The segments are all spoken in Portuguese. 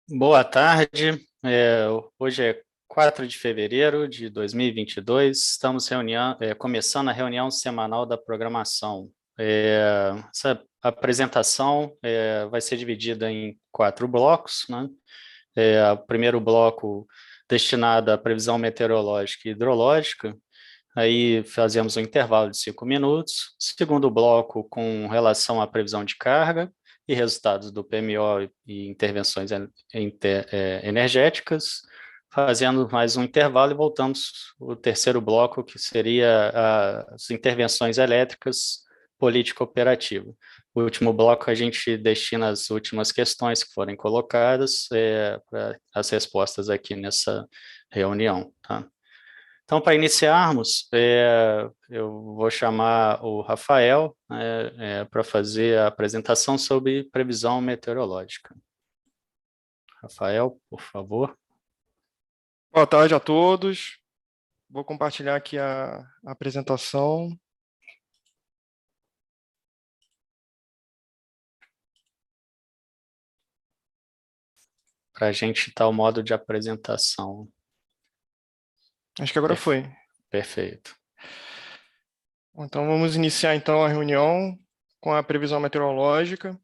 Boa tarde. Hoje é 4 de fevereiro de 2022. Estamos começando a reunião semanal da programação. Essa apresentação vai ser dividida em 4 blocos, né? O primeiro bloco destinado à previsão meteorológica e hidrológica. Aí fazemos um intervalo de 5 minutos. Segundo bloco, com relação à previsão de carga e resultados do PMO e intervenções energéticas. Fazendo mais um intervalo e voltamos ao terceiro bloco, que seria as intervenções elétricas político-operativa. O último bloco a gente destina as últimas questões que forem colocadas para as respostas aqui nessa reunião, tá? Então, para iniciarmos, eu vou chamar o Rafael para fazer a apresentação sobre previsão meteorológica. Rafael, por favor. Boa tarde a todos. Vou compartilhar aqui a apresentação. Para a gente estar o modo de apresentação. Acho que agora foi. Perfeito. Então, vamos iniciar então a reunião com a previsão meteorológica.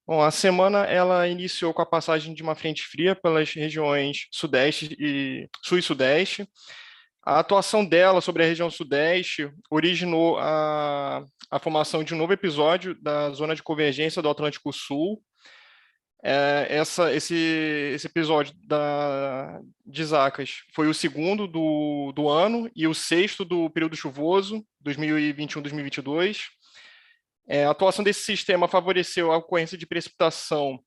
Bom, a semana ela iniciou com a passagem de uma frente fria pelas regiões sudeste e sul e sudeste. A atuação dela sobre a região sudeste originou a formação de um novo episódio da zona de convergência do Atlântico Sul. Esse episódio de Zacas foi o segundo do ano e o sexto do período chuvoso, 2021-2022. A atuação desse sistema favoreceu a ocorrência de precipitação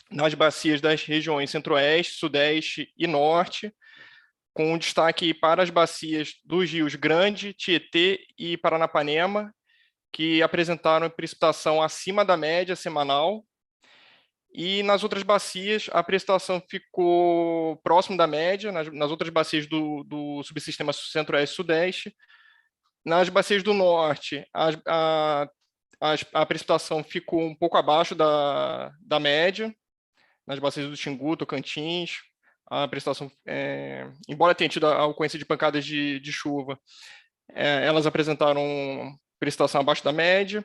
nas bacias das regiões centro-oeste, sudeste e norte, com destaque para as bacias dos rios Grande, Tietê e Paranapanema, que apresentaram precipitação acima da média semanal. E nas outras bacias, a precipitação ficou próximo da média, nas outras bacias do subsistema centro-oeste e sudeste. Nas bacias do norte, a precipitação ficou um pouco abaixo da média. Nas bacias do Xingu, Tocantins, a precipitação, embora tenha tido a ocorrência de pancadas de chuva, elas apresentaram precipitação abaixo da média.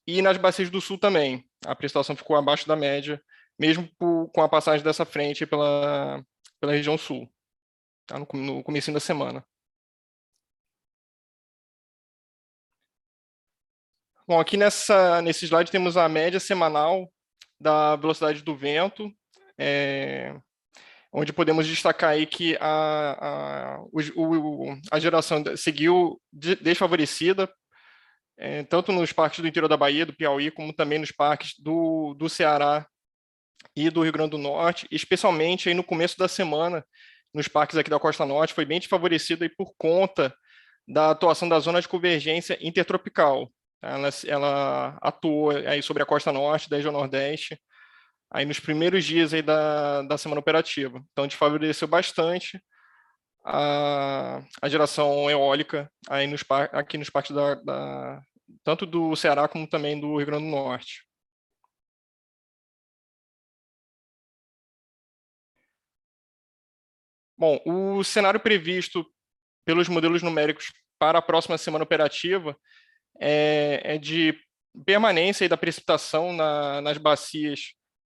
E nas bacias do sul também, a precipitação ficou abaixo da média, mesmo com a passagem dessa frente pela região sul, tá? No comecinho da semana. Bom, aqui nesse slide temos a média semanal da velocidade do vento, onde podemos destacar aí que a geração seguiu desfavorecida, tanto nos parques do interior da Bahia, do Piauí, como também nos parques do Ceará e do Rio Grande do Norte, especialmente aí no começo da semana, nos parques aqui da Costa Norte, foi bem desfavorecido aí por conta da atuação da zona de convergência intertropical. Ela atuou aí sobre a Costa Norte, da região Nordeste, aí nos primeiros dias aí da semana operativa. Então, desfavoreceu bastante a geração eólica aí aqui nos parques tanto do Ceará como também do Rio Grande do Norte. Bom, o cenário previsto pelos modelos numéricos para a próxima semana operativa é de permanência aí da precipitação nas bacias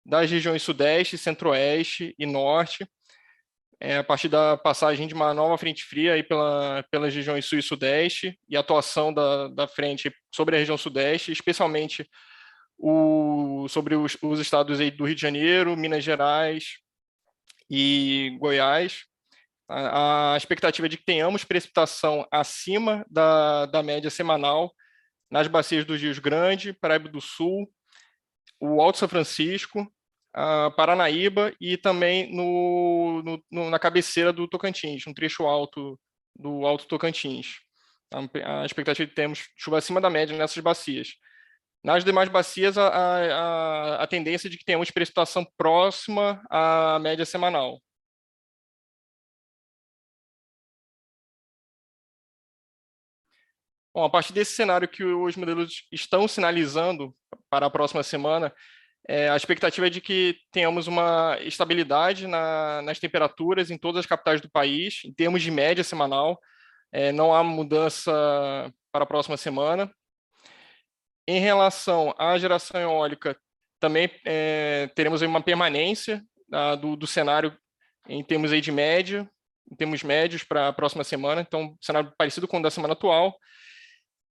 das regiões sudeste, centro-oeste e norte, a partir da passagem de uma nova frente fria aí pelas regiões sul e sudeste e atuação da frente sobre a região sudeste, especialmente sobre os estados aí do Rio de Janeiro, Minas Gerais e Goiás. A expectativa é de que tenhamos precipitação acima da média semanal nas bacias dos Rios Grande, Paraíba do Sul, o Alto São Francisco, Paranaíba e também na cabeceira do Tocantins, no trecho alto do Alto Tocantins. A expectativa é de termos chuva acima da média nessas bacias. Nas demais bacias, a tendência é de que tenhamos precipitação próxima à média semanal. Bom, a partir desse cenário que os modelos estão sinalizando para a próxima semana, A expectativa é de que tenhamos uma estabilidade nas temperaturas em todas as capitais do país, em termos de média semanal. Não há mudança para a próxima semana. Em relação à geração eólica, também teremos aí uma permanência do cenário em termos aí de média, em termos médios para a próxima semana, então cenário parecido com o da semana atual.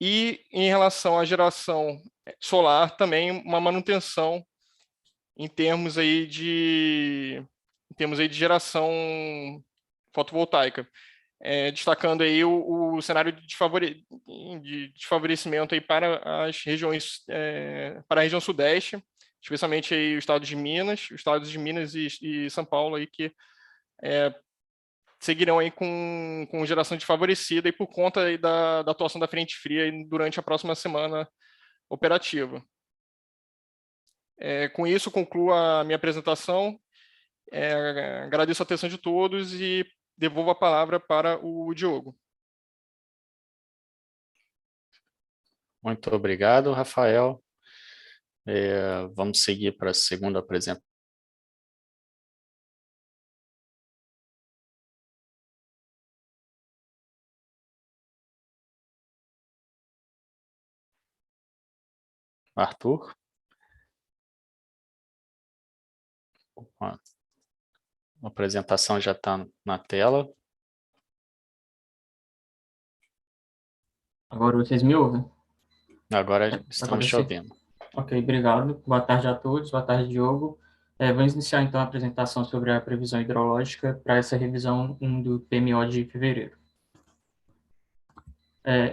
E em relação à geração solar, também uma manutenção em termos aí de geração fotovoltaica. Destacando aí o cenário de desfavorecimento aí para as regiões, para a região sudeste, especialmente aí o estado de Minas, os estados de Minas e São Paulo aí que seguirão aí com geração desfavorecida e por conta aí da atuação da frente fria aí durante a próxima semana operativa. Com isso, concluo a minha apresentação. Agradeço a atenção de todos e devolvo a palavra para o Diogo. Muito obrigado, Rafael. Vamos seguir para a segunda apresentação. Arthur. A apresentação já está na tela. Agora vocês me ouvem? Agora estamos te ouvindo. Ok, obrigado. Boa tarde a todos. Boa tarde, Diogo. Vamos iniciar, então, a apresentação sobre a previsão hidrológica para essa revisão 1 do PMO de fevereiro.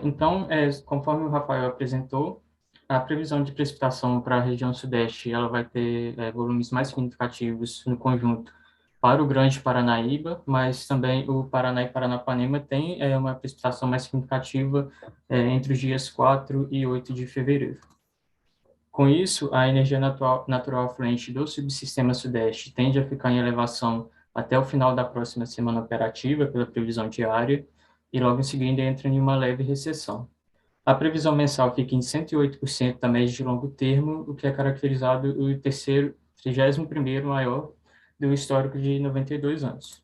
Então, conforme o Rafael apresentou, a previsão de precipitação para a região sudeste ela vai ter volumes mais significativos no conjunto para o Grande Paranaíba, mas também o Paraná e Paranapanema tem uma precipitação mais significativa entre os dias 4 e 8 de fevereiro. Com isso, a energia natural fluente do subsistema sudeste tende a ficar em elevação até o final da próxima semana operativa, pela previsão diária, e logo em seguida entra em uma leve recessão. A previsão mensal fica em 108% da média de longo termo, o que é caracterizado o 31º maior do histórico de 92 anos.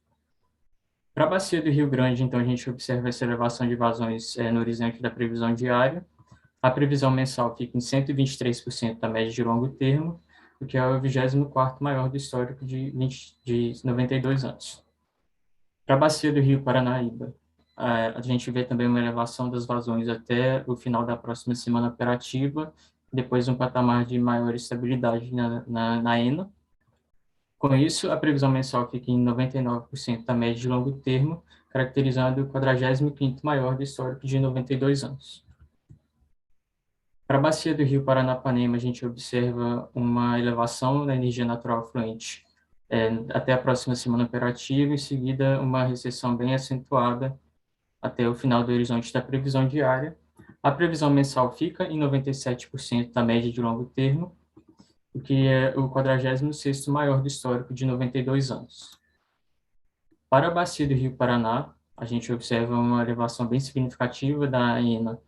Para a bacia do Rio Grande, então, a gente observa essa elevação de vazões no horizonte da previsão diária. A previsão mensal fica em 123% da média de longo termo, o que é o 24º maior do histórico de 92 anos. Para a bacia do Rio Paranaíba, a gente vê também uma elevação das vazões até o final da próxima semana operativa, depois um patamar de maior estabilidade na ENA. Com isso, a previsão mensal fica em 99% da média de longo termo, caracterizando o 45º maior do histórico de 92 anos. Para a bacia do Rio Paranapanema, a gente observa uma elevação da energia natural fluente até a próxima semana operativa, em seguida uma recessão bem acentuada até o final do horizonte da previsão diária. A previsão mensal fica em 97% da média de longo termo, o que é o 46º maior do histórico de 92 anos. Para a bacia do Rio Paraná, a gente observa uma elevação bem significativa da ENA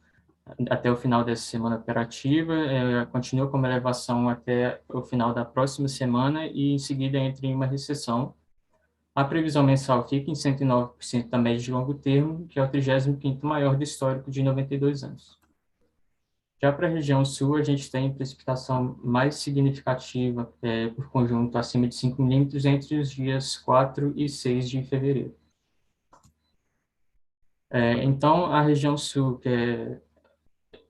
até o final dessa semana operativa, continua com uma elevação até o final da próxima semana e em seguida entra em uma recessão. A previsão mensal fica em 109% da média de longo termo, que é o 35º maior do histórico de 92 anos. Já para a região sul, a gente tem precipitação mais significativa por conjunto, acima de 5 milímetros, entre os dias 4 e 6 de fevereiro. Então, a região sul, que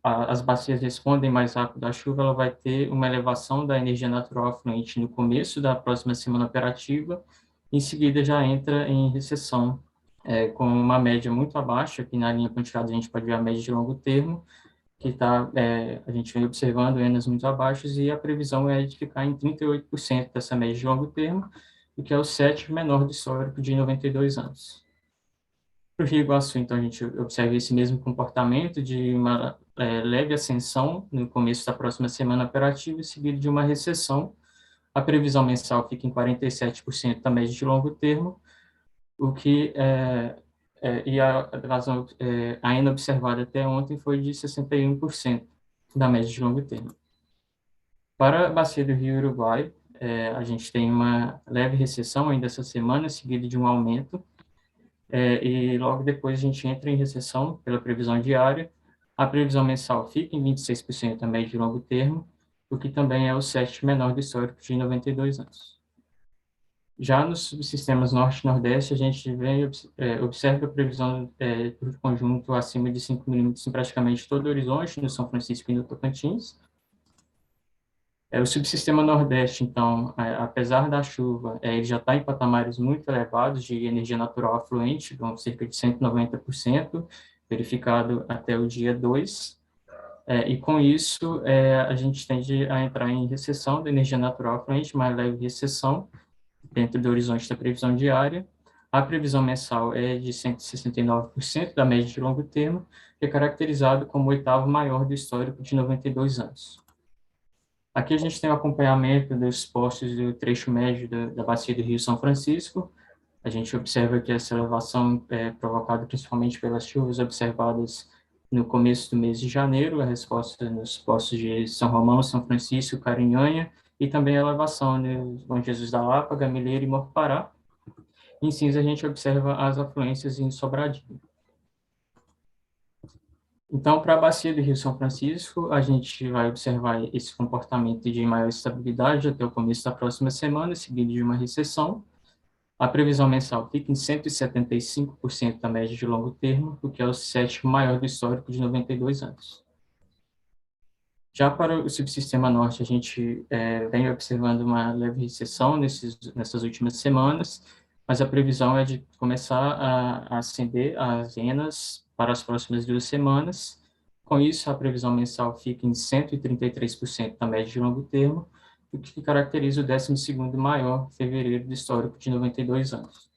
as bacias respondem mais rápido à chuva, ela vai ter uma elevação da energia natural fluente no começo da próxima semana operativa, em seguida já entra em recessão, com uma média muito abaixo. Aqui na linha pontilhada a gente pode ver a média de longo termo, que a gente vem observando enas muito abaixo, e a previsão é de ficar em 38% dessa média de longo termo, o que é o 7º menor do histórico de 92 anos. Para o Rio Iguaçu, então, a gente observa esse mesmo comportamento de uma leve ascensão no começo da próxima semana operativa, seguido de uma recessão. A previsão mensal fica em 47% da média de longo termo, o que e a razão ainda observada até ontem foi de 61% da média de longo termo. Para a bacia do Rio Uruguai, a gente tem uma leve recessão ainda essa semana, seguida de um aumento, e logo depois a gente entra em recessão pela previsão diária. A previsão mensal fica em 26% a médio e longo termo, o que também é o sétimo menor do histórico de 92 anos. Já nos subsistemas Norte e Nordeste, a gente observa a previsão por conjunto acima de 5 milímetros em praticamente todo o horizonte, no São Francisco e no Tocantins. O subsistema Nordeste, então, apesar da chuva, ele já está em patamares muito elevados de energia natural afluente, com cerca de 190%, verificado até o dia 2. E com isso, a gente tende a entrar em recessão da energia natural afluente, mais leve recessão, dentro do horizonte da previsão diária. A previsão mensal é de 169% da média de longo termo, que é caracterizado como o oitavo maior do histórico de 92 anos. Aqui a gente tem o acompanhamento dos postos do trecho médio da bacia do Rio São Francisco. A gente observa que essa elevação é provocada principalmente pelas chuvas observadas no começo do mês de janeiro, a resposta nos postos de São Romão, São Francisco, Carinhanha, e também a elevação no Bom Jesus da Lapa, Gameleira e Morro-Pará. Em cinza, a gente observa as afluências em Sobradinho. Então, para a bacia do Rio São Francisco, a gente vai observar esse comportamento de maior estabilidade até o começo da próxima semana, seguido de uma recessão. A previsão mensal fica em 175% da média de longo termo, o que é o sétimo maior do histórico de 92 anos. Já para o subsistema norte, a gente vem observando uma leve recessão nessas últimas semanas, mas a previsão é de começar a ascender as venas para as próximas 2 semanas. Com isso, a previsão mensal fica em 133% da média de longo termo, o que caracteriza o 12º maior fevereiro do histórico de 92 anos.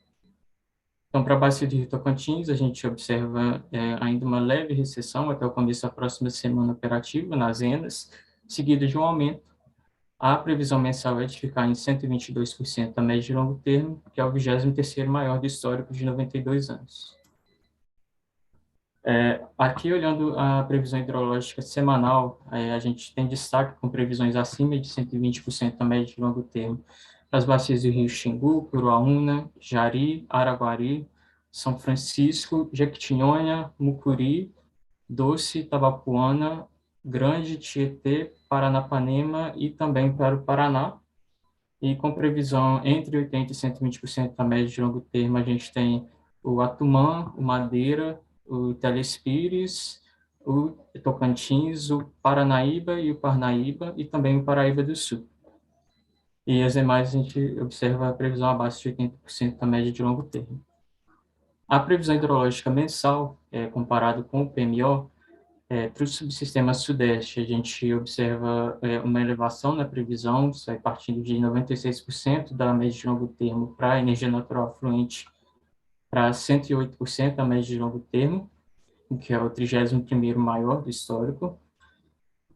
Então, para a bacia de Rio Tocantins, a gente observa ainda uma leve recessão até o começo da próxima semana operativa nas vendas, seguida de um aumento. A previsão mensal é de ficar em 122% da média de longo termo, que é o 23º maior do histórico de 92 anos. Aqui, olhando a previsão hidrológica semanal, a gente tem destaque com previsões acima de 120% da média de longo termo para as bacias do Rio Xingu, Curuaúna, Jari, Araguari, São Francisco, Jequitinhonha, Mucuri, Doce, Itabapoana, Grande, Tietê, Paranapanema e também para o Paraná. E com previsão entre 80% e 120% da média de longo termo, a gente tem o Atumã, o Madeira, o Telespires, o Tocantins, o Paranaíba e o Parnaíba, e também o Paraíba do Sul. E as demais a gente observa a previsão abaixo de 80% da média de longo termo. A previsão hidrológica mensal, comparado com o PMO, para o subsistema sudeste, a gente observa uma elevação na previsão, sai partindo de 96% da média de longo termo para a energia natural fluente para 108% da média de longo termo, que é o 31º maior do histórico.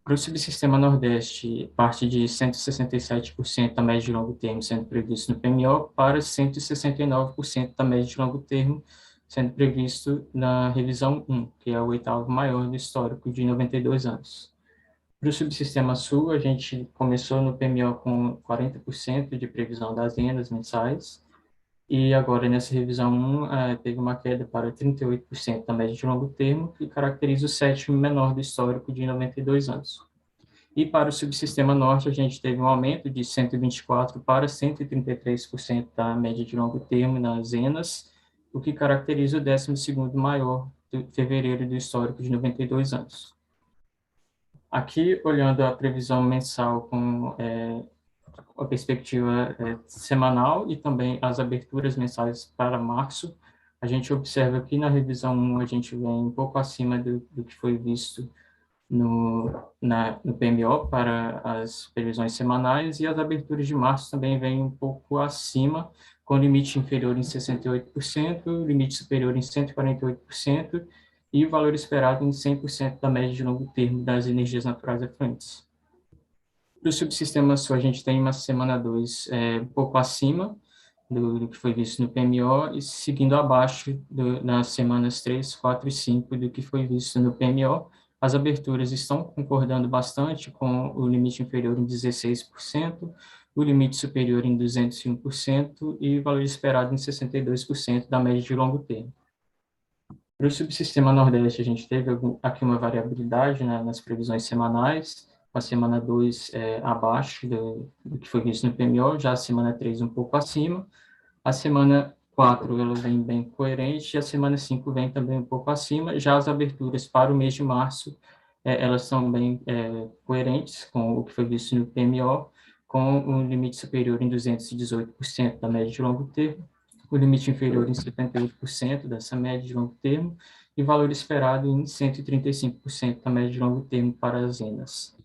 Para o subsistema Nordeste, parte de 167% da média de longo termo sendo previsto no PMO para 169% da média de longo termo sendo previsto na revisão 1, que é o oitavo maior do histórico de 92 anos. Para o subsistema Sul, a gente começou no PMO com 40% de previsão das rendas mensais, e agora nessa revisão 1 teve uma queda para 38% da média de longo termo, que caracteriza o sétimo menor do histórico de 92 anos. E para o subsistema Norte, a gente teve um aumento de 124% para 133% da média de longo termo nas ENAs, o que caracteriza o 12º maior de fevereiro do histórico de 92 anos. Aqui, olhando a previsão mensal com a perspectiva semanal e também as aberturas mensais para março, a gente observa que na revisão 1 a gente vem um pouco acima do que foi visto no PMO para as previsões semanais, e as aberturas de março também vêm um pouco acima, com limite inferior em 68%, limite superior em 148% e o valor esperado em 100% da média de longo termo das energias naturais efluentes. Para o subsistema Sul, a gente tem uma semana 2 um pouco acima do que foi visto no PMO e seguindo abaixo nas semanas 3, 4 e 5 do que foi visto no PMO, As aberturas estão concordando bastante com o limite inferior em 16%, o limite superior em 201% e o valor esperado em 62% da média de longo termo. Para o subsistema Nordeste, a gente teve aqui uma variabilidade, né, nas previsões semanais, a semana 2 abaixo do que foi visto no PMO, já a semana 3 um pouco acima, a semana 4 ela vem bem coerente e a semana 5 vem também um pouco acima, já as aberturas para o mês de março, elas são bem coerentes com o que foi visto no PMO, com um limite superior em 218% da média de longo termo, o limite inferior em 78% dessa média de longo termo e valor esperado em 135% da média de longo termo para as ENAs.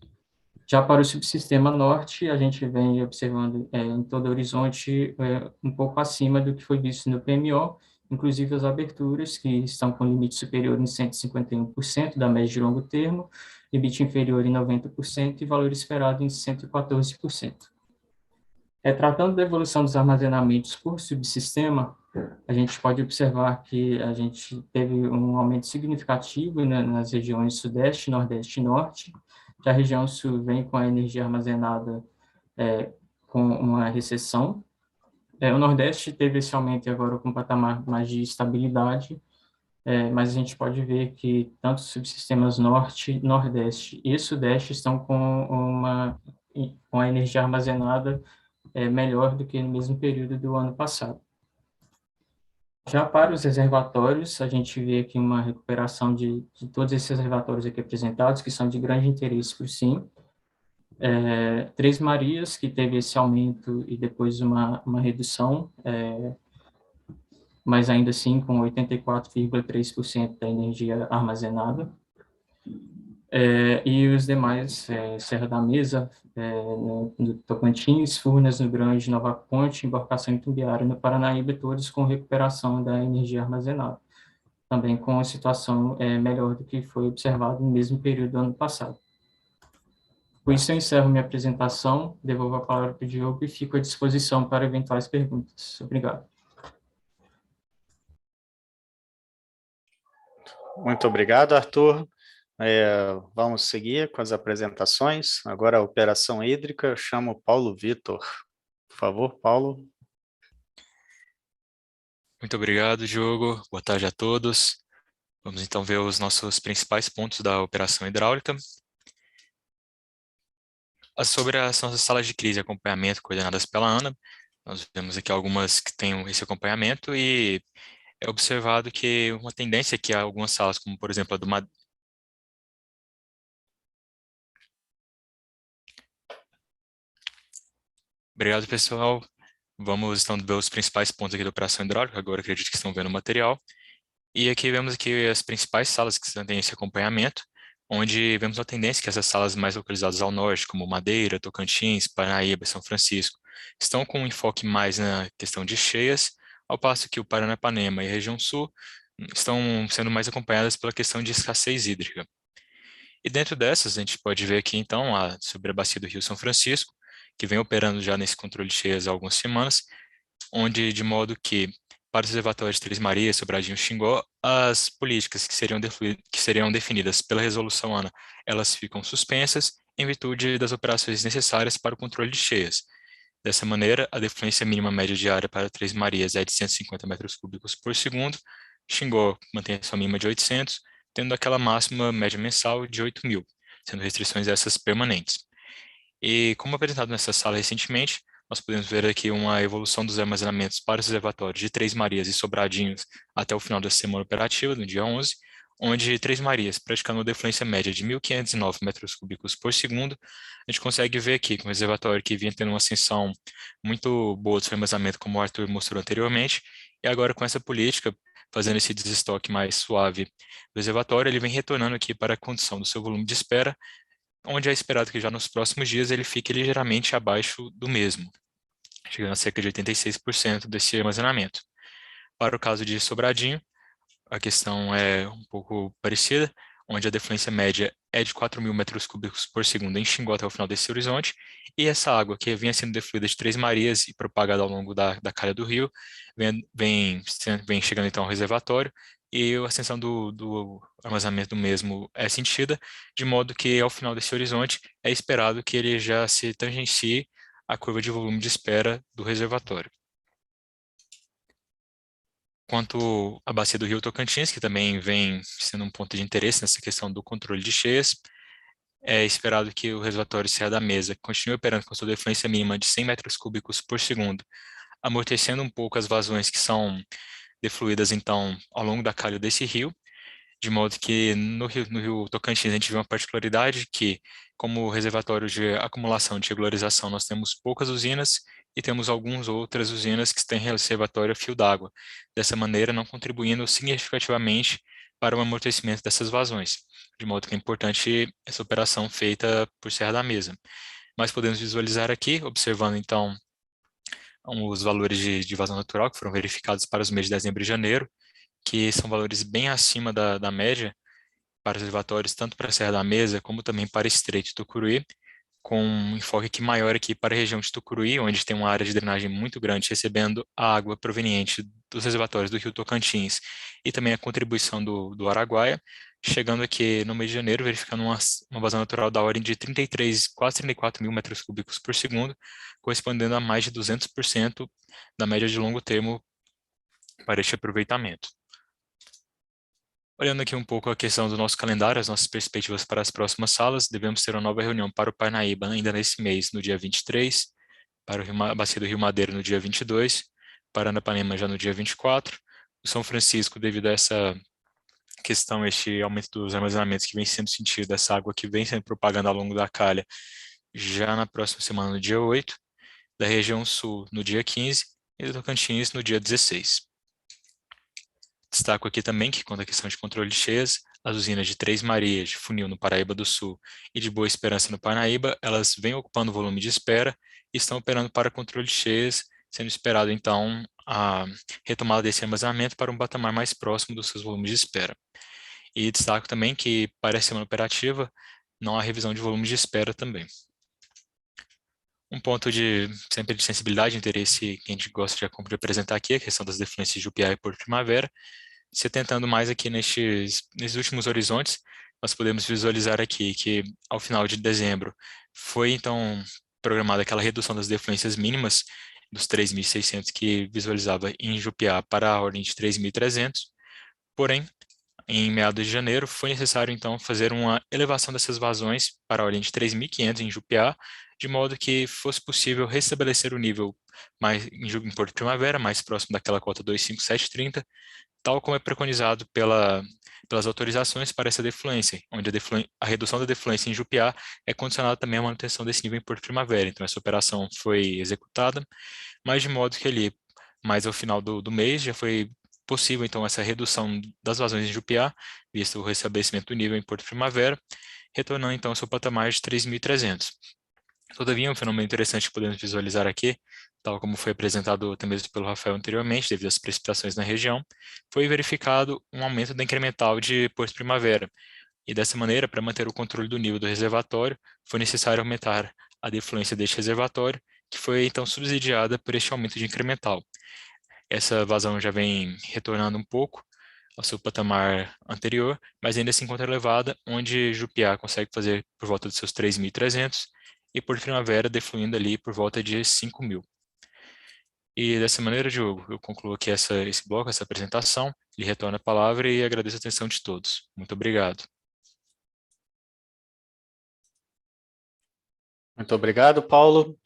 Já para o subsistema norte, a gente vem observando em todo o horizonte um pouco acima do que foi visto no PMO, inclusive as aberturas, que estão com limite superior em 151% da média de longo termo, limite inferior em 90% e valor esperado em 114%. Tratando da evolução dos armazenamentos por subsistema, a gente pode observar que a gente teve um aumento significativo, né, nas regiões Sudeste, Nordeste e Norte. Já a região Sul vem com a energia armazenada com uma recessão. O Nordeste teve esse aumento e agora com um patamar mais de estabilidade, mas a gente pode ver que tanto os subsistemas Norte, Nordeste e Sudeste estão com a energia armazenada melhor do que no mesmo período do ano passado. Já para os reservatórios, a gente vê aqui uma recuperação de todos esses reservatórios aqui apresentados, que são de grande interesse para o SIM. Três Marias, que teve esse aumento e depois uma redução, mas ainda assim com 84,3% da energia armazenada. E os demais, Serra da Mesa, no Tocantins, Furnas, no Grande, Nova Ponte, Embarcação em Tumbiara, no Paranaíba, todos com recuperação da energia armazenada, também com a situação melhor do que foi observado no mesmo período do ano passado. Com isso, eu encerro minha apresentação, devolvo a palavra para o Diogo e fico à disposição para eventuais perguntas. Obrigado. Muito obrigado, Arthur. Vamos seguir com as apresentações. Agora a operação hídrica, eu chamo o Paulo Vitor. Por favor, Paulo. Muito obrigado, Diogo. Boa tarde a todos. Vamos então ver os nossos principais pontos da operação hidráulica. Sobre as nossas salas de crise e acompanhamento coordenadas pela ANA, nós vemos aqui algumas que têm esse acompanhamento e é observado que uma tendência é que algumas salas, como por exemplo a do Obrigado, pessoal. Vamos então ver os principais pontos aqui da operação hidráulica, agora acredito que estão vendo o material. E aqui vemos aqui as principais salas que têm esse acompanhamento, onde vemos uma tendência que essas salas mais localizadas ao norte, como Madeira, Tocantins, Paranaíba, São Francisco, estão com um enfoque mais na questão de cheias, ao passo que o Paranapanema e a região sul estão sendo mais acompanhadas pela questão de escassez hídrica. E dentro dessas, a gente pode ver aqui, então, sobre a bacia do Rio São Francisco, que vem operando já nesse controle de cheias há algumas semanas, onde, de modo que, para os reservatórios de Três Marias, Sobradinho e Xingó, as políticas que seriam definidas pela resolução ANA, elas ficam suspensas em virtude das operações necessárias para o controle de cheias. Dessa maneira, a defluência mínima média diária para Três Marias é de 150 metros cúbicos por segundo, Xingó mantém a sua mínima de 800, tendo aquela máxima média mensal de 8.000, sendo restrições essas permanentes. E como apresentado nessa sala recentemente, nós podemos ver aqui uma evolução dos armazenamentos para os reservatórios de Três Marias e Sobradinhos até o final da semana operativa, no dia 11, onde Três Marias, praticando uma defluência média de 1.509 metros cúbicos por segundo, a gente consegue ver aqui que um reservatório que vinha tendo uma ascensão muito boa do seu armazenamento, como o Arthur mostrou anteriormente, e agora com essa política, fazendo esse desestoque mais suave do reservatório, ele vem retornando aqui para a condição do seu volume de espera, onde é esperado que já nos próximos dias ele fique ligeiramente abaixo do mesmo, chegando a cerca de 86% desse armazenamento. Para o caso de Sobradinho, a questão é um pouco parecida, onde a defluência média é de 4.000 metros cúbicos por segundo em Xingó até o final desse horizonte, e essa água que vinha sendo defluída de Três Marias e propagada ao longo da calha do rio, vem chegando então ao reservatório, e a extensão do armazenamento do mesmo é sentida, de modo que ao final desse horizonte é esperado que ele já se tangencie a curva de volume de espera do reservatório. Quanto à bacia do Rio Tocantins, que também vem sendo um ponto de interesse nessa questão do controle de cheias, é esperado que o reservatório Serra da Mesa continue operando com sua defluência mínima de 100 metros cúbicos por segundo, amortecendo um pouco as vazões que são defluídas, então, ao longo da calha desse rio, de modo que no rio Tocantins a gente vê uma particularidade que, como reservatório de acumulação de regularização, nós temos poucas usinas e temos algumas outras usinas que têm reservatório a fio d'água, dessa maneira não contribuindo significativamente para o amortecimento dessas vazões, de modo que é importante essa operação feita por Serra da Mesa. Mas podemos visualizar aqui, observando então os valores de vazão natural que foram verificados para os meses de dezembro e janeiro, que são valores bem acima da média para os reservatórios, tanto para a Serra da Mesa, como também para Estreito de Tucuruí, com um enfoque aqui maior aqui para a região de Tucuruí, onde tem uma área de drenagem muito grande, recebendo a água proveniente dos reservatórios do Rio Tocantins e também a contribuição do Araguaia, chegando aqui no mês de janeiro, verificando uma vazão natural da ordem de 33, quase 34 mil metros cúbicos por segundo, correspondendo a mais de 200% da média de longo termo para este aproveitamento. Olhando aqui um pouco a questão do nosso calendário, as nossas perspectivas para as próximas salas, devemos ter uma nova reunião para o Parnaíba ainda nesse mês, no dia 23, para a Bacia do Rio Madeira no dia 22, Paranapanema já no dia 24, o São Francisco, devido a essa questão, este aumento dos armazenamentos que vem sendo sentido, essa água que vem sendo propagada ao longo da calha, já na próxima semana, no dia 8, da região sul no dia 15 e do Tocantins no dia 16. Destaco aqui também que, quanto à questão de controle de cheias, as usinas de Três Marias, de Funil, no Paraíba do Sul, e de Boa Esperança, no Parnaíba, elas vêm ocupando o volume de espera e estão operando para controle de cheias, sendo esperado, então, a retomada desse armazenamento para um patamar mais próximo dos seus volumes de espera. E destaco também que, para a semana operativa, não há revisão de volumes de espera também. Um ponto sempre de sensibilidade e interesse que a gente gosta de apresentar aqui é a questão das defluências de Jupiá e Porto Primavera. Se atentando mais aqui nesses últimos horizontes, nós podemos visualizar aqui que, ao final de dezembro, foi, então, programada aquela redução das defluências mínimas dos 3.600 que visualizava em Jupiá para a ordem de 3.300, porém, em meados de janeiro, foi necessário, então, fazer uma elevação dessas vazões para a ordem de 3.500 em Jupiá, de modo que fosse possível restabelecer o nível em Porto Primavera, mais próximo daquela cota 25730, tal como é preconizado pelas autorizações para essa defluência, onde a redução da defluência em Jupiá é condicionada também à manutenção desse nível em Porto Primavera. Então, essa operação foi executada, mas de modo que ali, mais ao final do mês, já foi possível, então, essa redução das vazões em Jupiá, visto o restabelecimento do nível em Porto Primavera, retornando, então, ao seu patamar de 3.300. Todavia, um fenômeno interessante que podemos visualizar aqui, tal como foi apresentado também pelo Rafael anteriormente, devido às precipitações na região, foi verificado um aumento da incremental de Porto Primavera. E dessa maneira, para manter o controle do nível do reservatório, foi necessário aumentar a defluência deste reservatório, que foi então subsidiada por este aumento de incremental. Essa vazão já vem retornando um pouco ao seu patamar anterior, mas ainda se encontra elevada, onde Jupiá consegue fazer por volta dos seus 3.300 e Porto Primavera defluindo ali por volta de 5.000. E dessa maneira, Diogo, eu concluo aqui esse bloco, essa apresentação, lhe retorno a palavra e agradeço a atenção de todos. Muito obrigado. Muito obrigado, Paulo.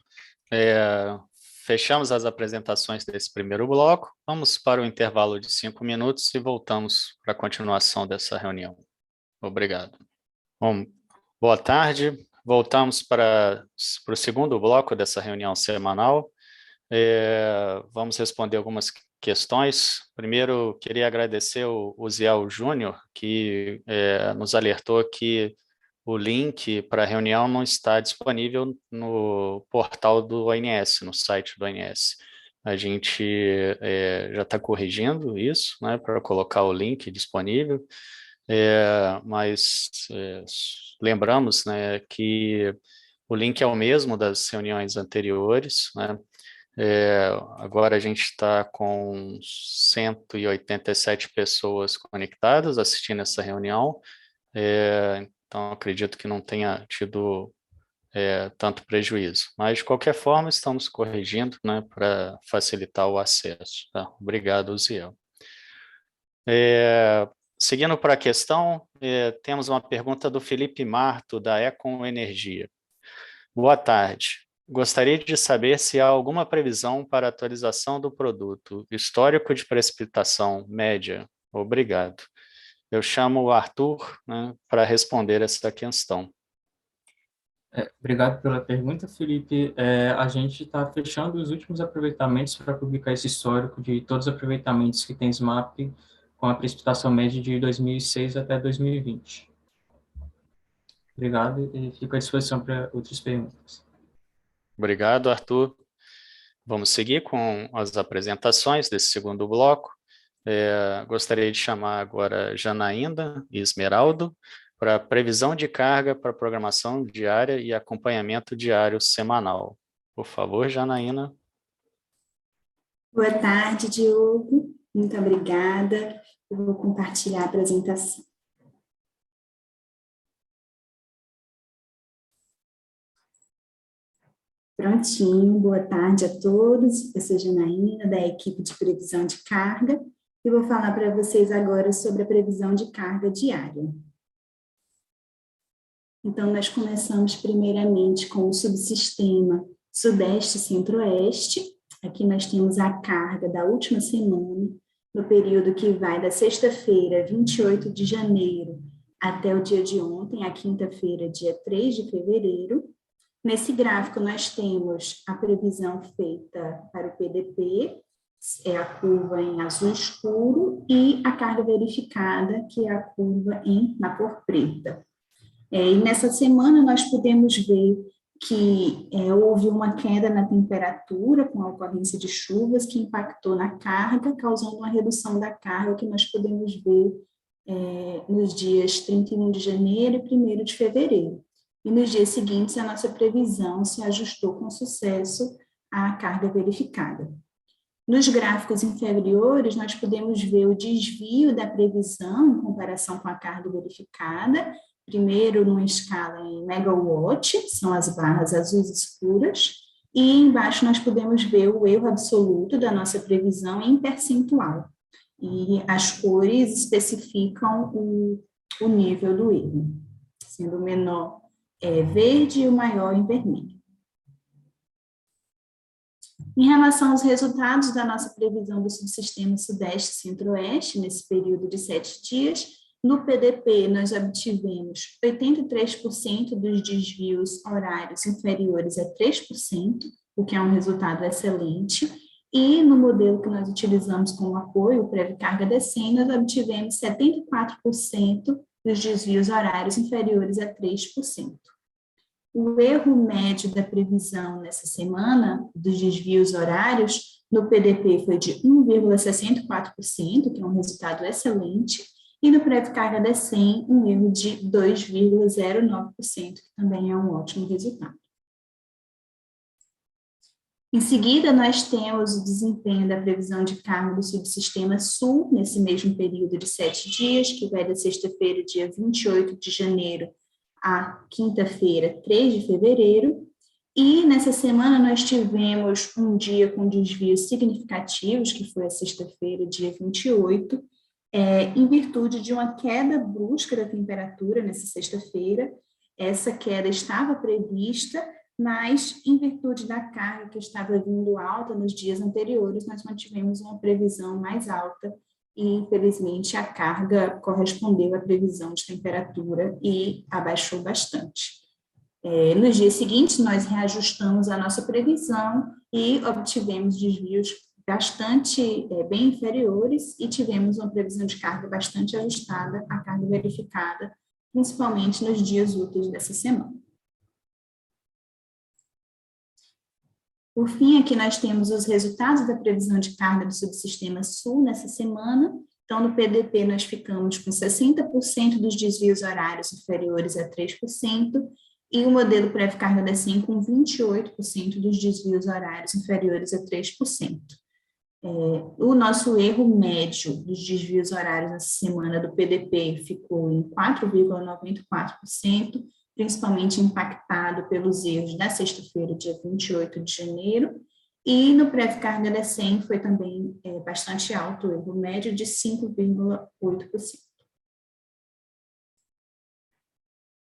Fechamos as apresentações desse primeiro bloco. Vamos para o intervalo de 5 minutos e voltamos para a continuação dessa reunião. Obrigado. Bom, boa tarde. Voltamos para o segundo bloco dessa reunião semanal. Vamos responder algumas questões. Primeiro, queria agradecer o Ziel Júnior, que nos alertou que o link para a reunião não está disponível no portal do ONS, no site do ONS. A gente já está corrigindo isso, né, para colocar o link disponível, mas lembramos, né, que o link é o mesmo das reuniões anteriores, né, Agora a gente está com 187 pessoas conectadas assistindo essa reunião, então acredito que não tenha tido tanto prejuízo. Mas, de qualquer forma, estamos corrigindo, né, para facilitar o acesso. Tá? Obrigado, Ziel. Seguindo para a questão, temos uma pergunta do Felipe Marto, da Econ Energia. Boa tarde. Gostaria de saber se há alguma previsão para atualização do produto. Histórico de precipitação média. Obrigado. Eu chamo o Arthur, né, para responder essa questão. Obrigado pela pergunta, Felipe. A gente está fechando os últimos aproveitamentos para publicar esse histórico de todos os aproveitamentos que tem SMAP com a precipitação média de 2006 até 2020. Obrigado e fico à disposição para outras perguntas. Obrigado, Arthur. Vamos seguir com as apresentações desse segundo bloco. Gostaria de chamar agora Janaína e Esmeraldo para previsão de carga para programação diária e acompanhamento diário semanal. Por favor, Janaína. Boa tarde, Diogo. Muito obrigada. Eu vou compartilhar a apresentação. Prontinho, boa tarde a todos. Eu sou Janaína, da equipe de previsão de carga, e vou falar para vocês agora sobre a previsão de carga diária. Então, nós começamos primeiramente com o subsistema Sudeste e Centro-Oeste. Aqui nós temos a carga da última semana, no período que vai da sexta-feira, 28 de janeiro, até o dia de ontem, a quinta-feira, dia 3 de fevereiro. Nesse gráfico, nós temos a previsão feita para o PDP, a curva em azul escuro, e a carga verificada, que é a curva na cor preta. E nessa semana, nós podemos ver que houve uma queda na temperatura com a ocorrência de chuvas que impactou na carga, causando uma redução da carga que nós podemos ver nos dias 31 de janeiro e 1º de fevereiro. E nos dias seguintes, a nossa previsão se ajustou com sucesso à carga verificada. Nos gráficos inferiores, nós podemos ver o desvio da previsão em comparação com a carga verificada, primeiro numa escala em megawatt, são as barras azuis escuras, e embaixo nós podemos ver o erro absoluto da nossa previsão em percentual. E as cores especificam o nível do erro, sendo o menor verde e o maior em vermelho. Em relação aos resultados da nossa previsão do subsistema Sudeste e Centro-Oeste, nesse período de 7 dias, no PDP nós obtivemos 83% dos desvios horários inferiores a 3%, o que é um resultado excelente, e no modelo que nós utilizamos como apoio, o pré-carga DECEM, nós obtivemos 74% dos desvios horários inferiores a 3%. O erro médio da previsão nessa semana dos desvios horários no PDP foi de 1,64%, que é um resultado excelente, e no pré-carga DECEM, um erro de 2,09%, que também é um ótimo resultado. Em seguida, nós temos o desempenho da previsão de carga do subsistema Sul, nesse mesmo período de 7 dias, que vai da sexta-feira, dia 28 de janeiro, à quinta-feira, 3 de fevereiro. E nessa semana nós tivemos um dia com desvios significativos, que foi a sexta-feira, dia 28, em virtude de uma queda brusca da temperatura nessa sexta-feira. Essa queda estava prevista, mas em virtude da carga que estava vindo alta nos dias anteriores, nós mantivemos uma previsão mais alta e, infelizmente, a carga correspondeu à previsão de temperatura e abaixou bastante. Nos dias seguintes, nós reajustamos a nossa previsão e obtivemos desvios bastante bem inferiores e tivemos uma previsão de carga bastante ajustada à carga verificada, principalmente nos dias úteis dessa semana. Por fim, aqui nós temos os resultados da previsão de carga do subsistema Sul nessa semana. Então, no PDP, nós ficamos com 60% dos desvios horários inferiores a 3%, e o modelo pré-carga da SEM com 28% dos desvios horários inferiores a 3%. O nosso erro médio dos desvios horários nessa semana do PDP ficou em 4,94%, principalmente impactado pelos erros da sexta-feira, dia 28 de janeiro, e no pré-carga da SEM foi também bastante alto o erro médio de 5,8%.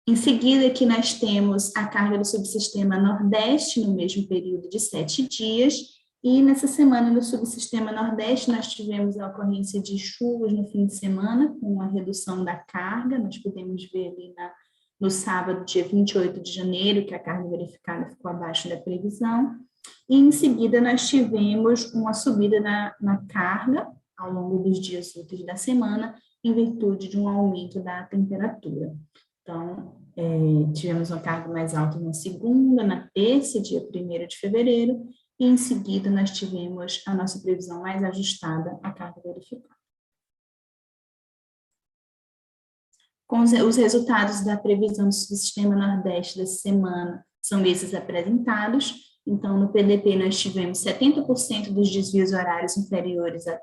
Em seguida, aqui nós temos a carga do subsistema Nordeste no mesmo período de 7 dias, e nessa semana no subsistema Nordeste nós tivemos a ocorrência de chuvas no fim de semana, com a redução da carga, nós podemos ver ali no sábado, dia 28 de janeiro, que a carga verificada ficou abaixo da previsão, e em seguida nós tivemos uma subida na carga ao longo dos dias úteis da semana, em virtude de um aumento da temperatura. Então, tivemos uma carga mais alta na segunda, na terça, dia 1º de fevereiro, e em seguida nós tivemos a nossa previsão mais ajustada à carga verificada. Com os resultados da previsão do subsistema Nordeste dessa semana são esses apresentados. Então, no PDP nós tivemos 70% dos desvios horários inferiores a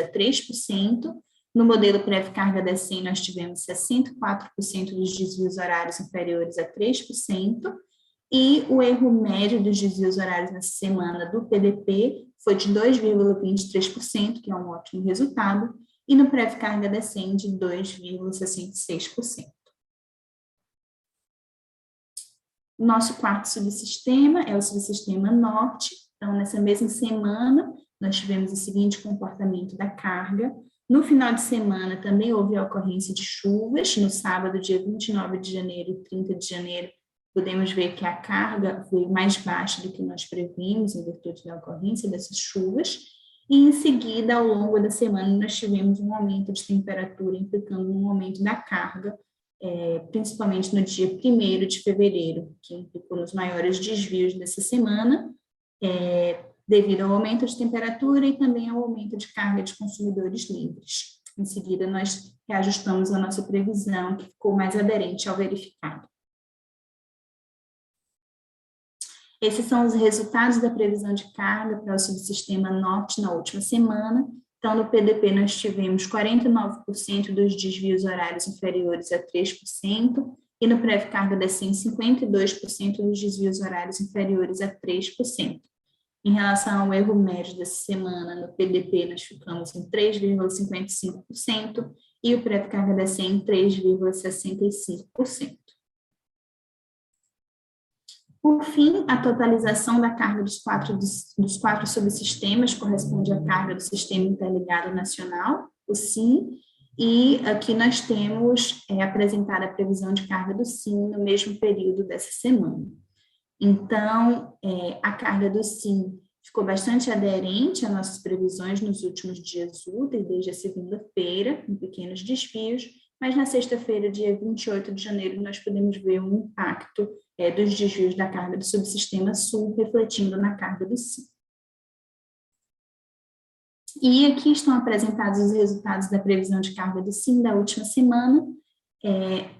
3%. No modelo pré-carga da SEM nós tivemos 64% dos desvios horários inferiores a 3%. E o erro médio dos desvios horários nessa semana do PDP foi de 2,23%, que é um ótimo resultado, e no pré-carga da SEM de 2,66%. O nosso quarto subsistema é o subsistema Norte. Então, nessa mesma semana, nós tivemos o seguinte comportamento da carga. No final de semana, também houve a ocorrência de chuvas. No sábado, dia 29 de janeiro e 30 de janeiro, podemos ver que a carga foi mais baixa do que nós previmos, em virtude da ocorrência dessas chuvas. E, em seguida, ao longo da semana, nós tivemos um aumento de temperatura, implicando um aumento da carga, principalmente no dia 1º de fevereiro, que implicou nos maiores desvios dessa semana, devido ao aumento de temperatura e também ao aumento de carga de consumidores livres. Em seguida, nós reajustamos a nossa previsão, que ficou mais aderente ao verificado. Esses são os resultados da previsão de carga para o subsistema Norte na última semana. Então, no PDP, nós tivemos 49% dos desvios horários inferiores a 3%, e no pré-carga da SEM, 52% dos desvios horários inferiores a 3%. Em relação ao erro médio dessa semana, no PDP, nós ficamos em 3,55%, e o pré-carga da SEM em 3,65%. Por fim, a totalização da carga dos quatro subsistemas corresponde à carga do Sistema Interligado Nacional, o SIN, e aqui nós temos apresentada a previsão de carga do SIN no mesmo período dessa semana. Então, a carga do SIN ficou bastante aderente às nossas previsões nos últimos dias úteis, desde a segunda-feira, com pequenos desvios, mas na sexta-feira, dia 28 de janeiro, nós podemos ver um impacto dos desvios da carga do subsistema Sul, refletindo na carga do SIN. E aqui estão apresentados os resultados da previsão de carga do SIN da última semana.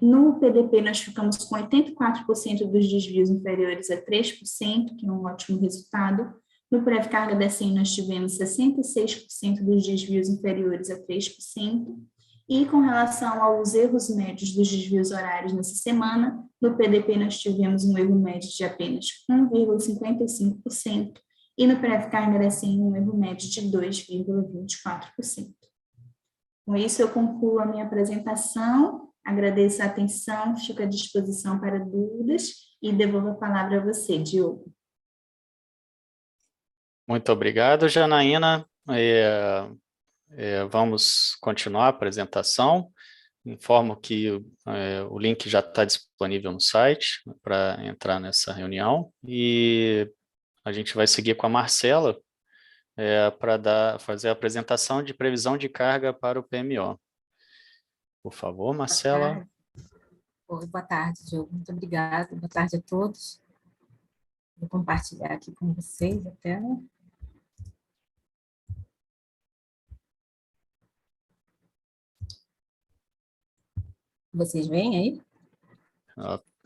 No PDP, nós ficamos com 84% dos desvios inferiores a 3%, que é um ótimo resultado. No pré-carga da SEM, nós tivemos 66% dos desvios inferiores a 3%. E com relação aos erros médios dos desvios horários nessa semana, no PDP nós tivemos um erro médio de apenas 1,55%, e no pré-carga da SEM um erro médio de 2,24%. Com isso, eu concluo a minha apresentação, agradeço a atenção, fico à disposição para dúvidas e devolvo a palavra a você, Diogo. Muito obrigado, Janaína. Vamos continuar a apresentação. Informo que o link já está disponível no site para entrar nessa reunião, e a gente vai seguir com a Marcela para fazer a apresentação de previsão de carga para o PMO. Por favor, Marcela. Boa tarde, Diogo. Muito obrigada. Boa tarde a todos. Vou compartilhar aqui com vocês a tela. Vocês veem aí?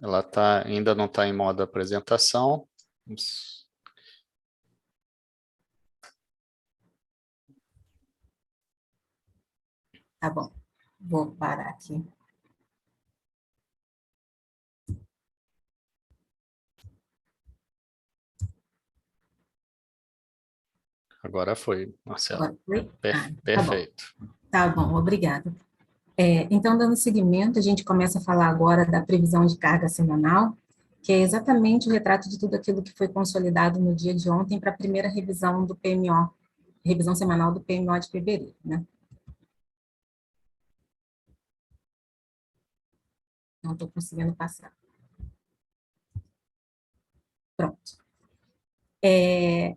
Ela ainda não está em modo apresentação. Tá bom, vou parar aqui. Agora foi, Marcelo. Agora foi? Tá bom. Perfeito. Tá bom, obrigada. Então, dando seguimento, a gente começa a falar agora da previsão de carga semanal, que é exatamente o retrato de tudo aquilo que foi consolidado no dia de ontem para a primeira revisão do PMO, revisão semanal do PMO de fevereiro, né? Não estou conseguindo passar. Pronto.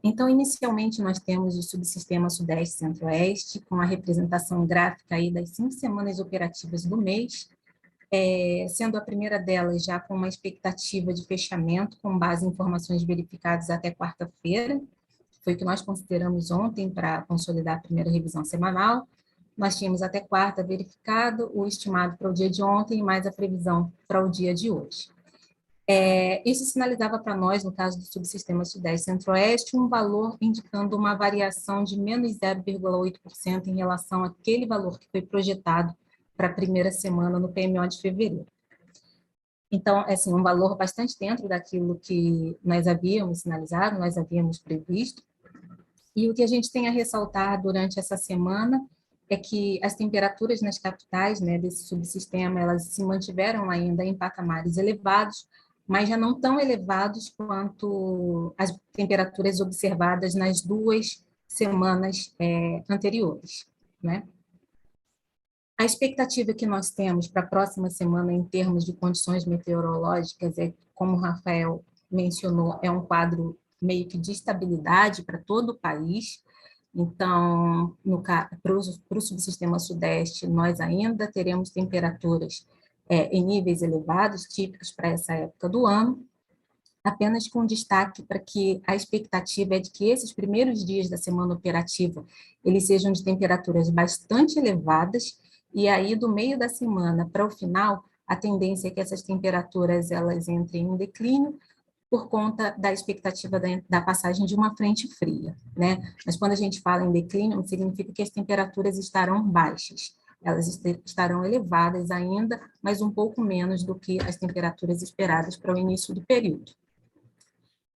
Então, inicialmente, nós temos o subsistema Sudeste-Centro-Oeste, com a representação gráfica aí das 5 semanas operativas do mês, sendo a primeira delas já com uma expectativa de fechamento, com base em informações verificadas até quarta-feira, que foi o que nós consideramos ontem para consolidar a primeira revisão semanal. Nós tínhamos até quarta verificado o estimado para o dia de ontem, mais a previsão para o dia de hoje. Isso sinalizava para nós, no caso do subsistema Sudeste-Centro-Oeste, um valor indicando uma variação de menos 0,8% em relação àquele valor que foi projetado para a primeira semana no PMO de fevereiro. Então, assim, um valor bastante dentro daquilo que nós havíamos sinalizado, nós havíamos previsto. E o que a gente tem a ressaltar durante essa semana é que as temperaturas nas capitais, né, desse subsistema, elas se mantiveram ainda em patamares elevados, mas já não tão elevados quanto as temperaturas observadas nas 2 semanas anteriores, né? A expectativa que nós temos para a próxima semana em termos de condições meteorológicas como o Rafael mencionou, é um quadro meio que de estabilidade para todo o país. Então, para o subsistema Sudeste, nós ainda teremos temperaturas em níveis elevados, típicos para essa época do ano, apenas com destaque para que a expectativa é de que esses primeiros dias da semana operativa, eles sejam de temperaturas bastante elevadas, e aí do meio da semana para o final, a tendência é que essas temperaturas elas entrem em declínio, por conta da expectativa da passagem de uma frente fria, né? Mas quando a gente fala em declínio, significa que as temperaturas estarão baixas, elas estarão elevadas ainda, mas um pouco menos do que as temperaturas esperadas para o início do período.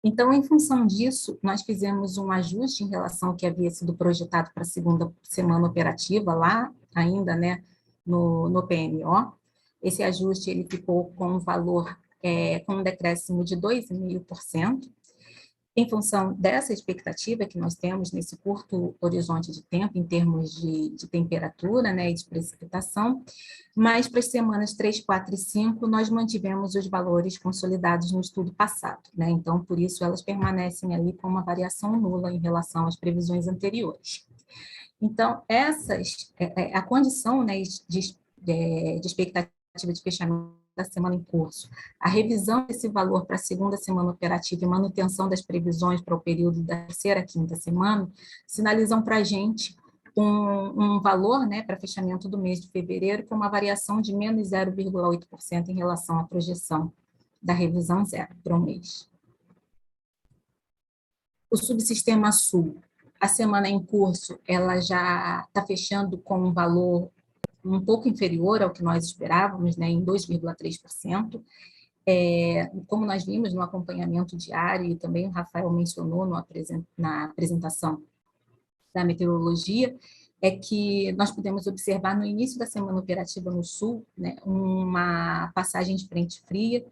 Então, em função disso, nós fizemos um ajuste em relação ao que havia sido projetado para a segunda semana operativa, lá ainda, né, no PMO. Esse ajuste ele ficou com um valor, com um decréscimo de 2,5%, em função dessa expectativa que nós temos nesse curto horizonte de tempo, em termos de temperatura, né, e de precipitação, mas para as semanas 3, 4 e 5, nós mantivemos os valores consolidados no estudo passado, né, então, por isso, elas permanecem ali com uma variação nula em relação às previsões anteriores. Então, a condição, né, de expectativa de fechamento da semana em curso, a revisão desse valor para a segunda semana operativa e manutenção das previsões para o período da terceira a quinta semana, sinalizam para a gente um valor, né, para fechamento do mês de fevereiro com uma variação de menos 0,8% em relação à projeção da revisão zero para o mês. O subsistema Sul, a semana em curso, ela já está fechando com um valor um pouco inferior ao que nós esperávamos, né, em 2,3%. Como nós vimos no acompanhamento diário, e também o Rafael mencionou na apresentação da meteorologia, é que nós podemos observar no início da semana operativa no Sul, né, uma passagem de frente fria.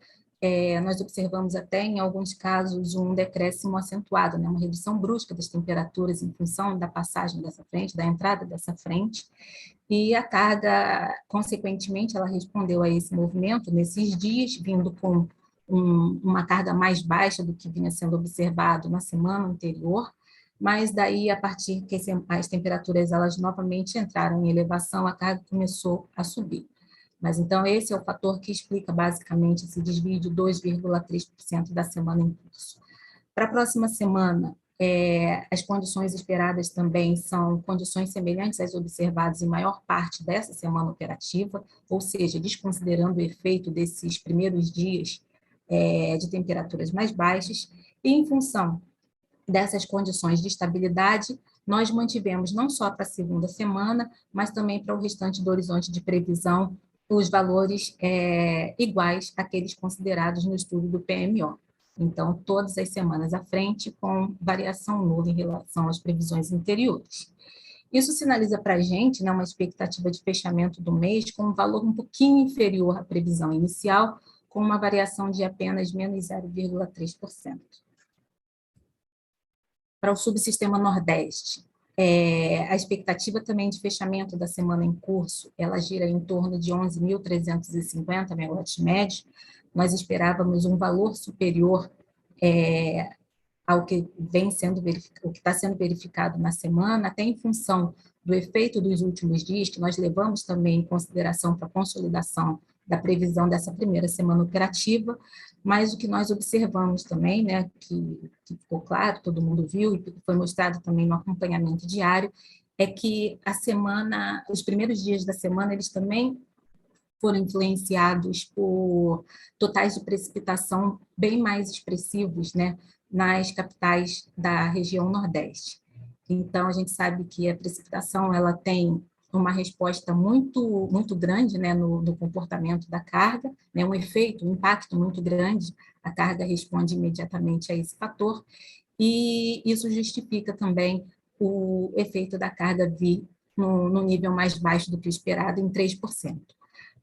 Nós observamos até, em alguns casos, um decréscimo acentuado, né, uma redução brusca das temperaturas em função da passagem dessa frente, da entrada dessa frente, e a carga, consequentemente, ela respondeu a esse movimento nesses dias, vindo com uma carga mais baixa do que vinha sendo observado na semana anterior, mas daí, a partir que as temperaturas elas novamente entraram em elevação, a carga começou a subir. Mas, então, esse é o fator que explica, basicamente, esse desvio de 2,3% da semana em curso. Para a próxima semana, as condições esperadas também são condições semelhantes às observadas em maior parte dessa semana operativa, ou seja, desconsiderando o efeito desses primeiros dias de temperaturas mais baixas, e em função dessas condições de estabilidade, nós mantivemos não só para a segunda semana, mas também para o restante do horizonte de previsão, os valores iguais àqueles considerados no estudo do PMO. Então, todas as semanas à frente, com variação nula em relação às previsões anteriores. Isso sinaliza para a gente, né, uma expectativa de fechamento do mês com um valor um pouquinho inferior à previsão inicial, com uma variação de apenas menos 0,3%. Para o subsistema Nordeste, a expectativa também de fechamento da semana em curso, ela gira em torno de 11.350 megawatts médios. Nós esperávamos um valor superior ao que vem sendo verificado, o que está sendo verificado na semana, até em função do efeito dos últimos dias, que nós levamos também em consideração para a consolidação da previsão dessa primeira semana operativa, mas o que nós observamos também, né, que ficou claro, todo mundo viu, e foi mostrado também no acompanhamento diário, é que a semana, os primeiros dias da semana, eles também foram influenciados por totais de precipitação bem mais expressivos, né, nas capitais da região Nordeste. Então, a gente sabe que a precipitação ela tem uma resposta muito grande, né, no comportamento da carga, né, um efeito, um impacto muito grande, a carga responde imediatamente a esse fator, e isso justifica também o efeito da carga vir no nível mais baixo do que o esperado, em 3%.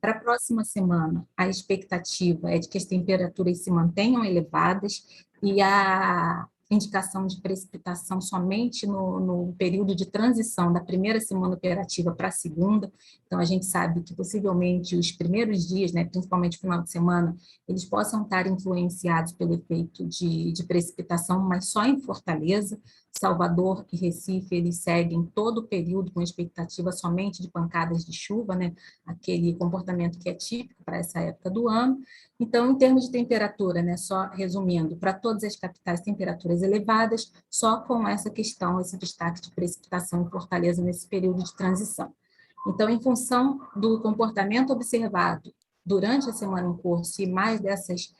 Para a próxima semana, a expectativa é de que as temperaturas se mantenham elevadas e a indicação de precipitação somente no período de transição da primeira semana operativa para a segunda. Então, a gente sabe que possivelmente os primeiros dias, né, principalmente o final de semana, eles possam estar influenciados pelo efeito de precipitação, mas só em Fortaleza. Salvador e Recife, eles seguem todo o período com expectativa somente de pancadas de chuva, né, aquele comportamento que é típico para essa época do ano. Então, em termos de temperatura, né, só resumindo, para todas as capitais, temperaturas elevadas, só com essa questão, esse destaque de precipitação em Fortaleza nesse período de transição. Então, em função do comportamento observado durante a semana em curso e mais dessas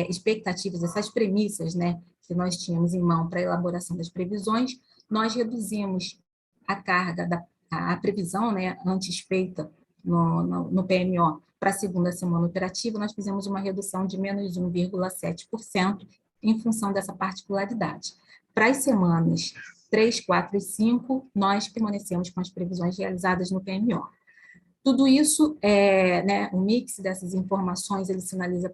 expectativas, essas premissas, né, que nós tínhamos em mão para a elaboração das previsões, nós reduzimos a carga, a previsão, né, antes feita no PMO para a segunda semana operativa, nós fizemos uma redução de menos 1,7% em função dessa particularidade. Para as semanas 3, 4 e 5, nós permanecemos com as previsões realizadas no PMO. Tudo isso, né, o mix dessas informações, ele sinaliza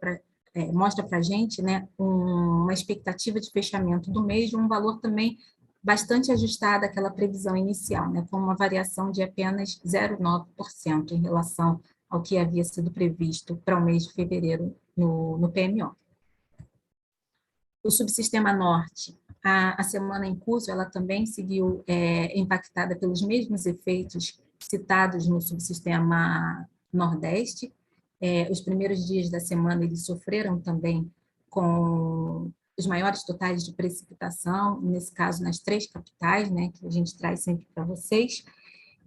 mostra para a gente, né, uma expectativa de fechamento do mês de um valor também bastante ajustado àquela previsão inicial, né, com uma variação de apenas 0,9% em relação ao que havia sido previsto para o mês de fevereiro no PMO. O subsistema Norte, a semana em curso, ela também seguiu impactada pelos mesmos efeitos citados no subsistema Nordeste. Os primeiros dias da semana eles sofreram também com os maiores totais de precipitação, nesse caso nas 3 capitais, né, que a gente traz sempre para vocês.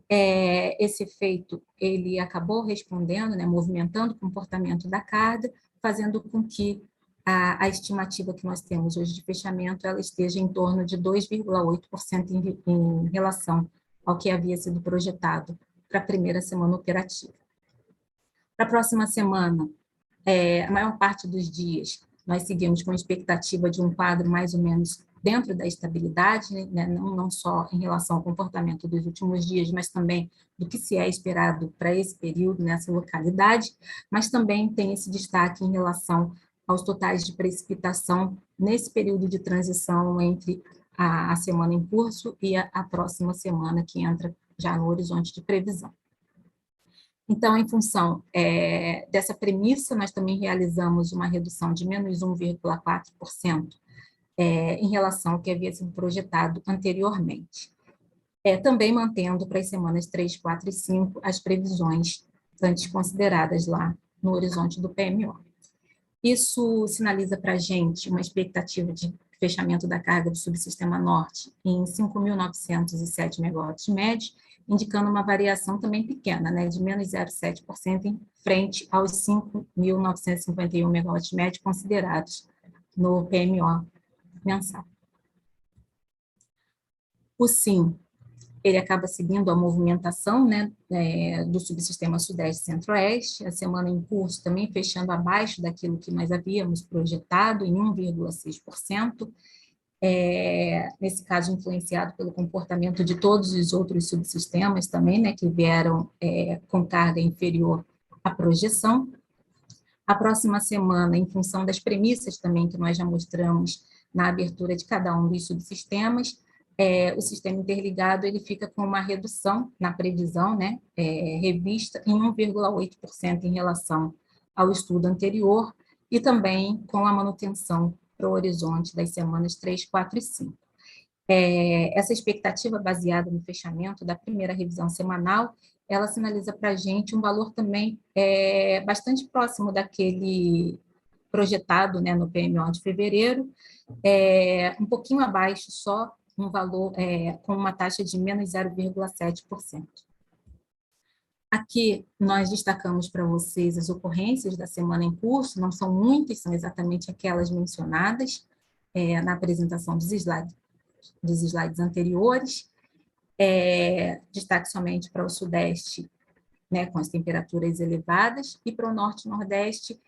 Esse efeito ele acabou respondendo, né, movimentando o comportamento da carga, fazendo com que a estimativa que nós temos hoje de fechamento ela esteja em torno de 2,8% em relação ao que havia sido projetado para a primeira semana operativa. Para a próxima semana, a maior parte dos dias, nós seguimos com expectativa de um quadro mais ou menos dentro da estabilidade, né, não só em relação ao comportamento dos últimos dias, mas também do que se é esperado para esse período, nessa localidade, mas também tem esse destaque em relação aos totais de precipitação nesse período de transição entre a semana em curso e a próxima semana, que entra já no horizonte de previsão. Então, em função dessa premissa, nós também realizamos uma redução de menos 1,4% em relação ao que havia sido projetado anteriormente. Também mantendo para as semanas 3, 4 e 5 as previsões antes consideradas lá no horizonte do PMO. Isso sinaliza para a gente uma expectativa de fechamento da carga do subsistema Norte em 5.907 megawatts médios, indicando uma variação também pequena, né, de menos 0,7% em frente aos 5.951 megawatts médios considerados no PMO mensal. O SIM, ele acaba seguindo a movimentação, né, do subsistema Sudeste e Centro-Oeste, a semana em curso também fechando abaixo daquilo que nós havíamos projetado, em 1,6%, nesse caso influenciado pelo comportamento de todos os outros subsistemas também, né, que vieram com carga inferior à projeção. A próxima semana, em função das premissas também que nós já mostramos na abertura de cada um dos subsistemas, o sistema interligado ele fica com uma redução na previsão, né, revista em 1,8% em relação ao estudo anterior, e também com a manutenção para o horizonte das semanas 3, 4 e 5. Essa expectativa baseada no fechamento da primeira revisão semanal, ela sinaliza para a gente um valor também bastante próximo daquele projetado, né, no PMO de fevereiro, um pouquinho abaixo só, um valor com uma taxa de menos 0,7%. Aqui nós destacamos para vocês as ocorrências da semana em curso, não são muitas, são exatamente aquelas mencionadas na apresentação dos slides anteriores. Destaque somente para o Sudeste, né, com as temperaturas elevadas, e para o Norte e Nordeste,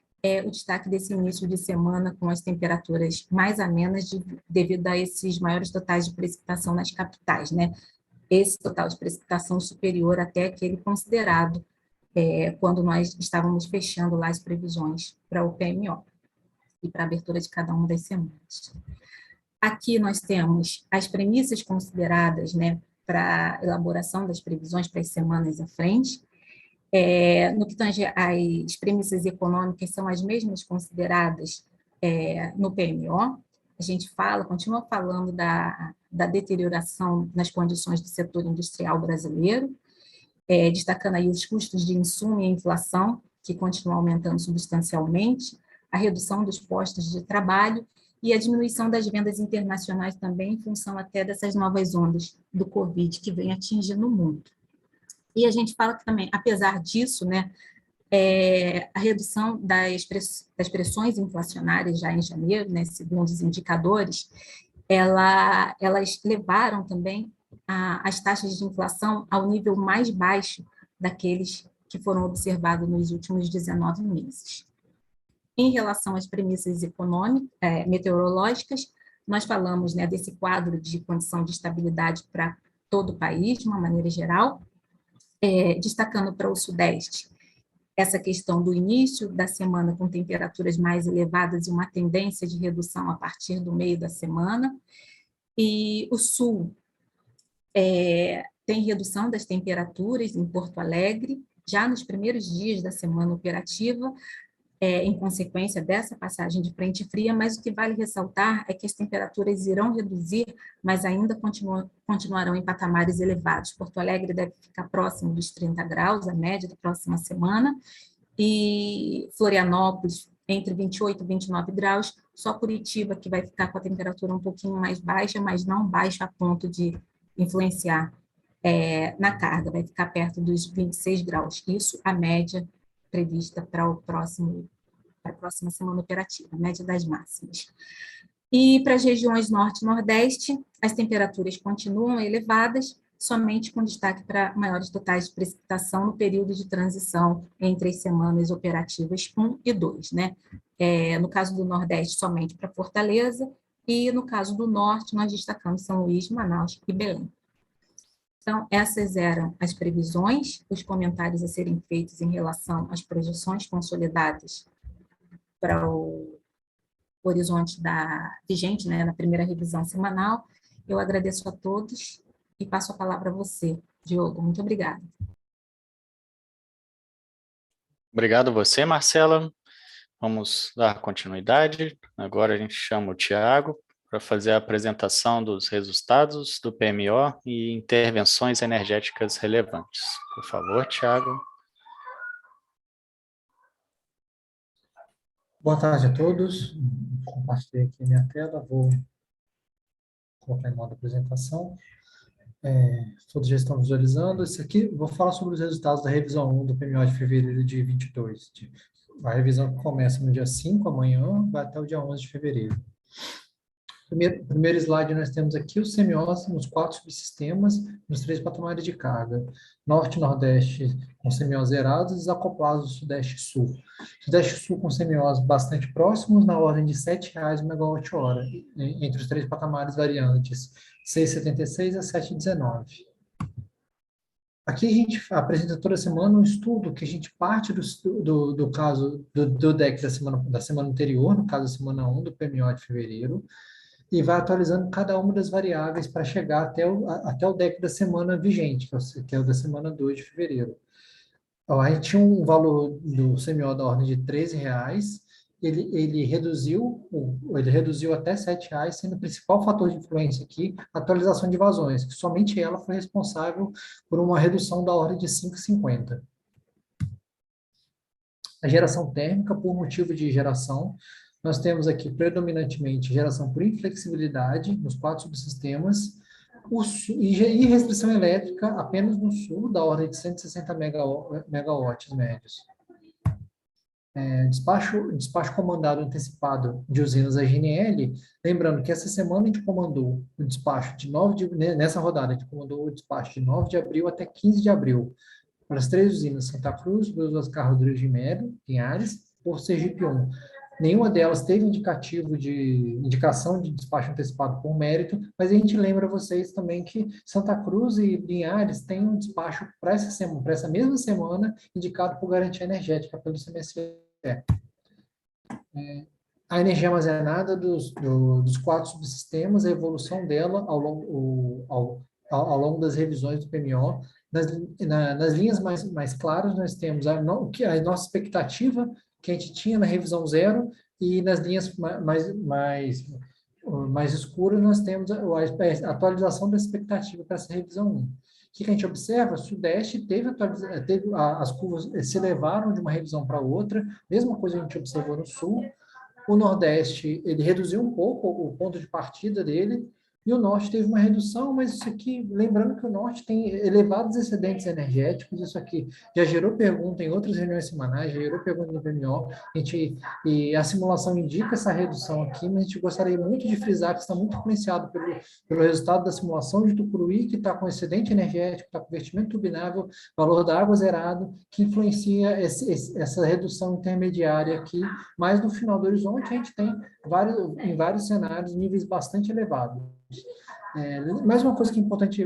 o destaque desse início de semana com as temperaturas mais amenas devido a esses maiores totais de precipitação nas capitais, né? Esse total de precipitação superior até aquele considerado quando nós estávamos fechando lá as previsões para o PMO e para a abertura de cada uma das semanas. Aqui nós temos as premissas consideradas, né, para a elaboração das previsões para as semanas à frente. No que tange às premissas econômicas, são as mesmas consideradas no PMO. A gente continua falando da deterioração nas condições do setor industrial brasileiro, destacando aí os custos de insumo e a inflação, que continuam aumentando substancialmente, a redução dos postos de trabalho e a diminuição das vendas internacionais também, em função até dessas novas ondas do Covid que vem atingindo o mundo. E a gente fala que também, apesar disso, né, a redução das pressões inflacionárias já em janeiro, né, segundo os indicadores, elas levaram também as taxas de inflação ao nível mais baixo daqueles que foram observados nos últimos 19 meses. Em relação às premissas meteorológicas, nós falamos, né, desse quadro de condição de estabilidade para todo o país, de uma maneira geral, destacando para o Sudeste essa questão do início da semana com temperaturas mais elevadas e uma tendência de redução a partir do meio da semana, e o Sul tem redução das temperaturas em Porto Alegre, já nos primeiros dias da semana operativa, em consequência dessa passagem de frente fria, mas o que vale ressaltar é que as temperaturas irão reduzir, mas ainda continuarão em patamares elevados. Porto Alegre deve ficar próximo dos 30 graus, a média da próxima semana, e Florianópolis entre 28 e 29 graus, só Curitiba que vai ficar com a temperatura um pouquinho mais baixa, mas não baixa a ponto de influenciar na carga, vai ficar perto dos 26 graus, isso a média prevista para a próxima semana operativa, a média das máximas. E para as regiões Norte e Nordeste, as temperaturas continuam elevadas, somente com destaque para maiores totais de precipitação no período de transição entre as semanas operativas 1 e 2, né? No caso do Nordeste, somente para Fortaleza, e no caso do Norte, nós destacamos São Luís, Manaus e Belém. Então, essas eram as previsões, os comentários a serem feitos em relação às projeções consolidadas para o horizonte vigente, né, na primeira revisão semanal. Eu agradeço a todos e passo a palavra a você, Diogo. Muito obrigada. Obrigado a você, Marcela. Vamos dar continuidade. Agora a gente chama o Tiago para fazer a apresentação dos resultados do PMO e intervenções energéticas relevantes. Por favor, Tiago. Boa tarde a todos. Compartilhei aqui minha tela, vou colocar em modo apresentação. Todos já estão visualizando. Isso aqui, vou falar sobre os resultados da revisão 1 do PMO de fevereiro de 22. A revisão que começa no dia 5, amanhã, vai até o dia 11 de fevereiro. Primeiro slide, nós temos aqui o semiose nos 4 subsistemas, nos 3 patamares de carga. Norte e Nordeste com semiose zerados e desacoplados do Sudeste e Sul. Sudeste e Sul com semiose bastante próximos, na ordem de R$ 7,00 o megawatt-hora, entre os 3 patamares variantes, 6,76 a 7,19. Aqui a gente apresenta toda semana um estudo que a gente parte do caso do DEC da semana anterior, no caso da semana 1 do PMO de fevereiro, e vai atualizando cada uma das variáveis para chegar até o DEC da semana vigente, que é o da semana 2 de fevereiro. Então, a gente tinha um valor do CMO da ordem de R$ 13,00, ele reduziu até R$ 7,00, sendo o principal fator de influência aqui a atualização de vazões, que somente ela foi responsável por uma redução da ordem de 5,50. A geração térmica, por motivo de geração, nós temos aqui predominantemente geração por inflexibilidade nos 4 subsistemas e restrição elétrica apenas no sul, da ordem de 160 megawatts médios. Despacho comandado antecipado de usinas da GNL, lembrando que essa semana a gente comandou o despacho nessa rodada, a gente comandou o despacho de 9 de abril até 15 de abril, para as 3 usinas Santa Cruz, Luiz Oscar Rodrigues de Mello, Linhares, por Sergipe 1. Nenhuma delas teve indicação de despacho antecipado por mérito, mas a gente lembra vocês também que Santa Cruz e Linhares têm um despacho para essa mesma semana, indicado por garantia energética pelo CMSE. A energia armazenada dos 4 subsistemas, a evolução dela ao longo das revisões do PMO. Nas linhas mais claras, nós temos a nossa expectativa que a gente tinha na revisão 0, e nas linhas mais escuras nós temos a atualização da expectativa para essa revisão 1. O que a gente observa? O Sudeste as curvas se elevaram de uma revisão para outra, mesma coisa a gente observou no Sul. O Nordeste, ele reduziu um pouco o ponto de partida dele, e o Norte teve uma redução, mas isso aqui, lembrando que o Norte tem elevados excedentes energéticos, isso aqui já gerou pergunta em outras reuniões semanais, já gerou pergunta no PMO, e a simulação indica essa redução aqui, mas a gente gostaria muito de frisar que está muito influenciado pelo resultado da simulação de Tucuruí, que está com excedente energético, está com vertimento turbinável, valor da água zerado, que influencia essa redução intermediária aqui, mas no final do horizonte a gente tem em vários cenários níveis bastante elevados. Mais uma coisa que é importante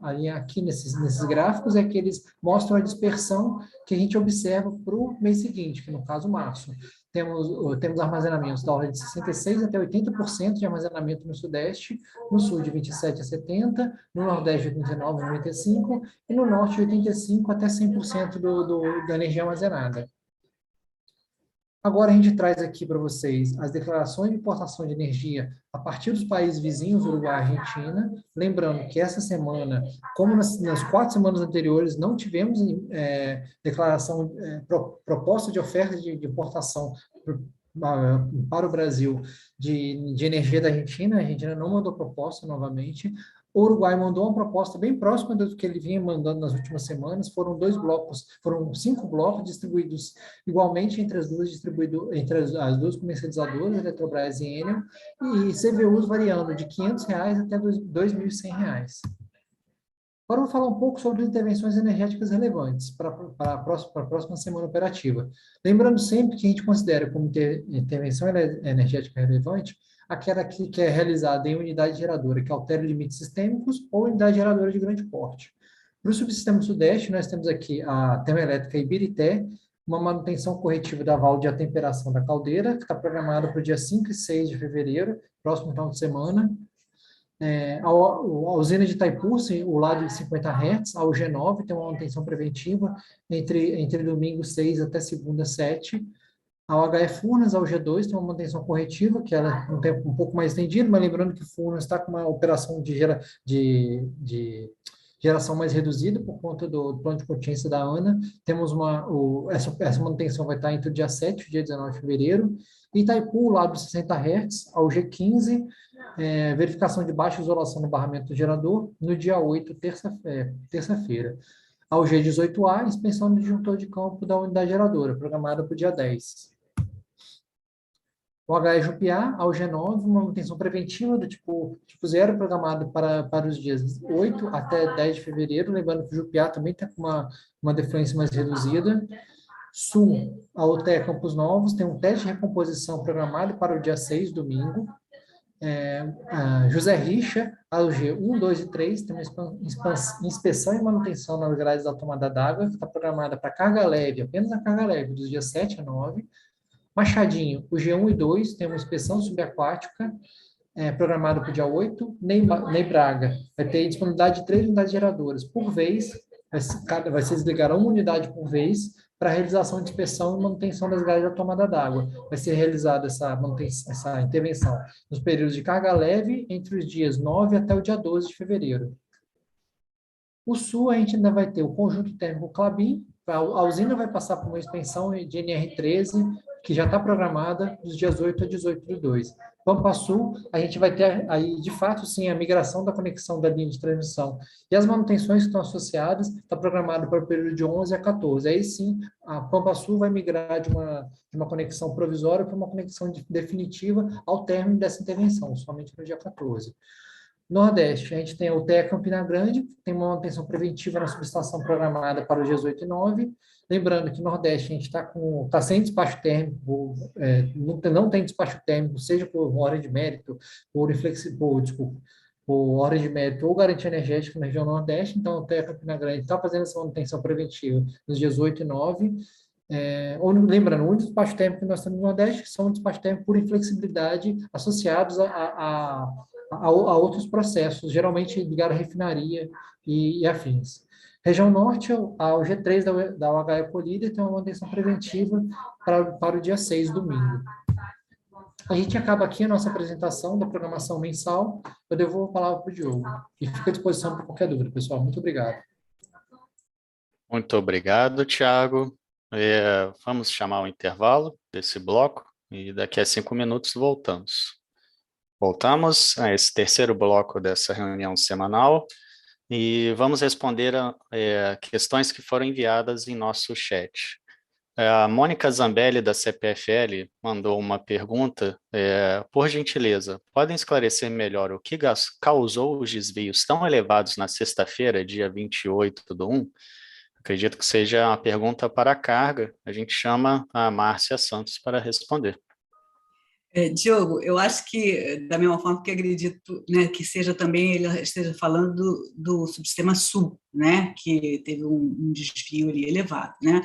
alinhar aqui nesses gráficos é que eles mostram a dispersão que a gente observa para o mês seguinte, que no caso março. Temos armazenamentos da ordem de 66% até 80% de armazenamento no Sudeste, no Sul de 27% a 70%, no Nordeste de 89% a 95% e no Norte de 85% até 100% da energia armazenada. Agora a gente traz aqui para vocês as declarações de importação de energia a partir dos países vizinhos, Uruguai e Argentina. Lembrando que essa semana, como nas 4 semanas anteriores, não tivemos proposta de oferta de importação para o Brasil de energia da Argentina. A Argentina não mandou proposta novamente. O Uruguai mandou uma proposta bem próxima do que ele vinha mandando nas últimas semanas. Foram 5 blocos distribuídos igualmente entre as duas comercializadoras, Eletrobras e Enel, e CVUs variando de R$ 500 até R$ 2.100. Agora eu vou falar um pouco sobre intervenções energéticas relevantes para a próxima semana operativa. Lembrando sempre que a gente considera como intervenção energética relevante aquela que é realizada em unidade geradora que altera limites sistêmicos ou unidade geradora de grande porte. Para o subsistema Sudeste, nós temos aqui a termoelétrica Ibirité, uma manutenção corretiva da válvula de atemperação da caldeira, que está programada para o dia 5 e 6 de fevereiro, próximo final de semana. A usina de Itaipu, o lado de 50 Hz, a UG9, tem uma manutenção preventiva entre domingo 6 até segunda 7. A OHE Furnas, a UG2, tem uma manutenção corretiva, que ela é um tempo um pouco mais estendido, mas lembrando que Furnas está com uma operação de geração mais reduzida por conta do plano de contingência da ANA. Temos essa manutenção vai estar entre o dia 7 e o dia 19 de fevereiro. Itaipu, lado 60 Hz, ao G15, verificação de baixa isolação no barramento do gerador, no dia 8, terça-feira. Ao G18A, inspeção do disjuntor de campo da unidade geradora, programada para o dia 10. O HE Jupiá, ao G9, uma manutenção preventiva do tipo 0, programado para os dias 8 até 10 de fevereiro, lembrando que o Jupiá também está com uma defluência mais reduzida. Sul, a UTE Campos Novos, tem um teste de recomposição programado para o dia 6, domingo. José Richa, ao G1, 2 e 3, tem uma inspeção e manutenção nas grades da tomada d'água, que está programada para carga leve, apenas a carga leve, dos dias 7 a 9. Machadinho, o G1 e 2, tem uma inspeção subaquática, programada para o dia 8. Ney Braga, vai ter disponibilidade de 3 unidades geradoras por vez, vai ser desligada uma unidade por vez, para a realização de inspeção e manutenção das grades da tomada d'água. Vai ser realizada essa intervenção nos períodos de carga leve, entre os dias 9 até o dia 12 de fevereiro. O Sul, a gente ainda vai ter o conjunto térmico Clabin, a usina vai passar por uma expansão de NR13, que já está programada dos dias 8 a 18 de 2. Pampa Sul, a gente vai ter aí, de fato, sim, a migração da conexão da linha de transmissão e as manutenções que estão associadas, está programado para o período de 11 a 14. Aí sim, a Pampa Sul vai migrar de uma conexão provisória para uma conexão definitiva ao término dessa intervenção, somente no dia 14. Nordeste, a gente tem o TE Campina Grande, tem uma manutenção preventiva na subestação programada para os dias 8 e 9. Lembrando que Nordeste a gente está sem despacho térmico, não tem despacho térmico, seja por ordem de mérito, por ordem de mérito ou garantia energética na região Nordeste. Então, o TE Campina Grande está fazendo essa manutenção preventiva nos dias 8 e 9. Lembrando, o único despacho térmico que nós temos no Nordeste são despacho térmico por inflexibilidade associados a outros processos, geralmente ligados à refinaria e afins. Região Norte, ao G3 da UHE Colíder, tem uma manutenção preventiva para o dia 6, domingo. A gente acaba aqui a nossa apresentação da programação mensal. Eu devolvo a palavra para o Diogo. E fico à disposição para qualquer dúvida, pessoal. Muito obrigado. Muito obrigado, Tiago. Vamos chamar o intervalo desse bloco e daqui a 5 minutos voltamos. Voltamos a esse terceiro bloco dessa reunião semanal e vamos responder a questões que foram enviadas em nosso chat. A Mônica Zambelli, da CPFL, mandou uma pergunta. Por gentileza, podem esclarecer melhor o que causou os desvios tão elevados na sexta-feira, dia 28/1? Acredito que seja uma pergunta para a carga. A gente chama a Márcia Santos para responder. Diogo, eu acho que, da mesma forma que acredito, né, que seja também, ele esteja falando do subsistema Sul, né, que teve um desvio ali elevado, né.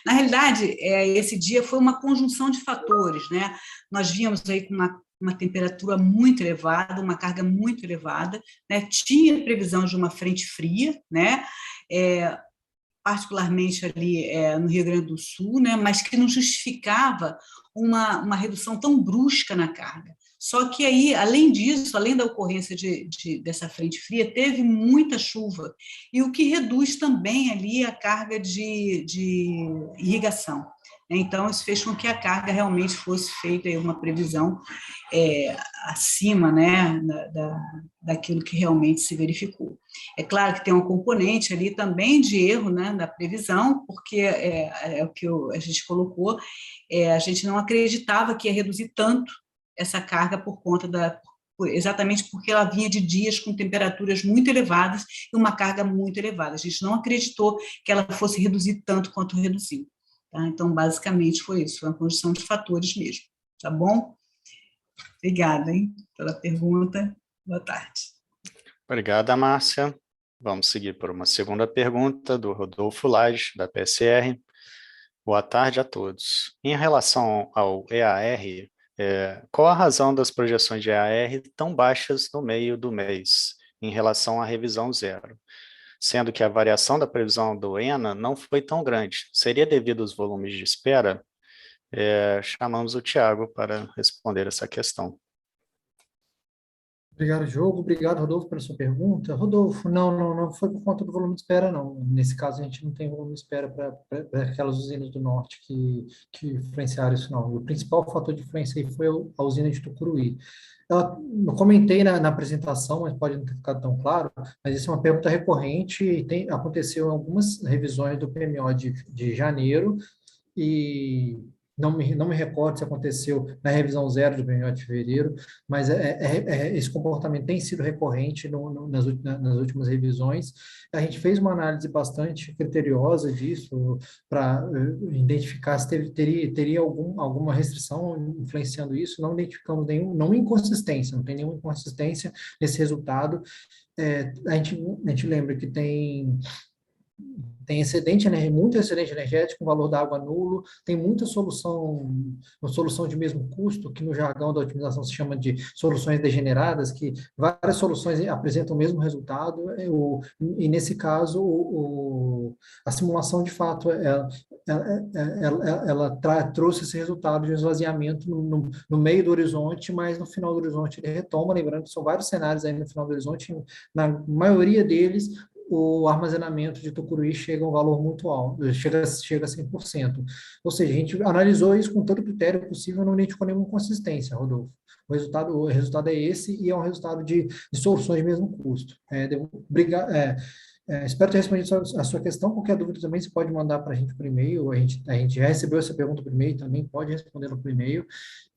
Na realidade, esse dia foi uma conjunção de fatores, né. Nós víamos aí com uma temperatura muito elevada, uma carga muito elevada, né, tinha previsão de uma frente fria, né, particularmente ali no Rio Grande do Sul, né, mas que não justificava uma redução tão brusca na carga. Só que aí, além disso, além da ocorrência dessa frente fria, teve muita chuva, e o que reduz também ali a carga de irrigação. Então, isso fez com que a carga realmente fosse feita uma previsão acima, né, daquilo que realmente se verificou. É claro que tem um componente ali também de erro, né, da previsão, porque é o que a gente colocou, a gente não acreditava que ia reduzir tanto essa carga por conta exatamente porque ela vinha de dias com temperaturas muito elevadas e uma carga muito elevada. A gente não acreditou que ela fosse reduzir tanto quanto reduziu. Tá? Então, basicamente, foi isso, foi uma conjunção de fatores mesmo, tá bom? Obrigada, hein, pela pergunta. Boa tarde. Obrigada, Márcia. Vamos seguir por uma segunda pergunta do Rodolfo Lage, da PSR. Boa tarde a todos. Em relação ao EAR, qual a razão das projeções de EAR tão baixas no meio do mês, em relação à revisão zero? Sendo que a variação da previsão do ENA não foi tão grande. Seria devido aos volumes de espera? Chamamos o Tiago para responder essa questão. Obrigado, Diogo. Obrigado, Rodolfo, pela sua pergunta. Rodolfo, não foi por conta do volume de espera, não. Nesse caso, a gente não tem volume de espera para aquelas usinas do norte que influenciaram isso, não. O principal fator de influência aí foi a usina de Tucuruí. Eu comentei na apresentação, mas pode não ter ficado tão claro, mas isso é uma pergunta recorrente e aconteceu em algumas revisões do PMO de janeiro, e não me recordo se aconteceu na revisão zero do PMO de fevereiro, mas esse comportamento tem sido recorrente nas últimas revisões. A gente fez uma análise bastante criteriosa disso para identificar se teria alguma restrição influenciando isso. Não identificamos nenhuma inconsistência, não tem nenhuma inconsistência nesse resultado. A gente lembra que tem muito excedente energético, o valor da água nulo, tem muita uma solução de mesmo custo, que no jargão da otimização se chama de soluções degeneradas, que várias soluções apresentam o mesmo resultado, e nesse caso, a simulação, de fato, ela trouxe esse resultado de esvaziamento no meio do horizonte, mas no final do horizonte ele retoma, lembrando que são vários cenários aí no final do horizonte, na maioria deles, o armazenamento de Tucuruí chega a um valor muito alto, chega a 100%. Ou seja, a gente analisou isso com todo o critério possível, não identificou nenhuma consistência, Rodolfo. O resultado é esse, e é um resultado de soluções de mesmo custo. Espero ter respondido a sua questão. Qualquer dúvida também você pode mandar para a gente por e-mail. A gente já recebeu essa pergunta por e-mail também, pode responder por e-mail.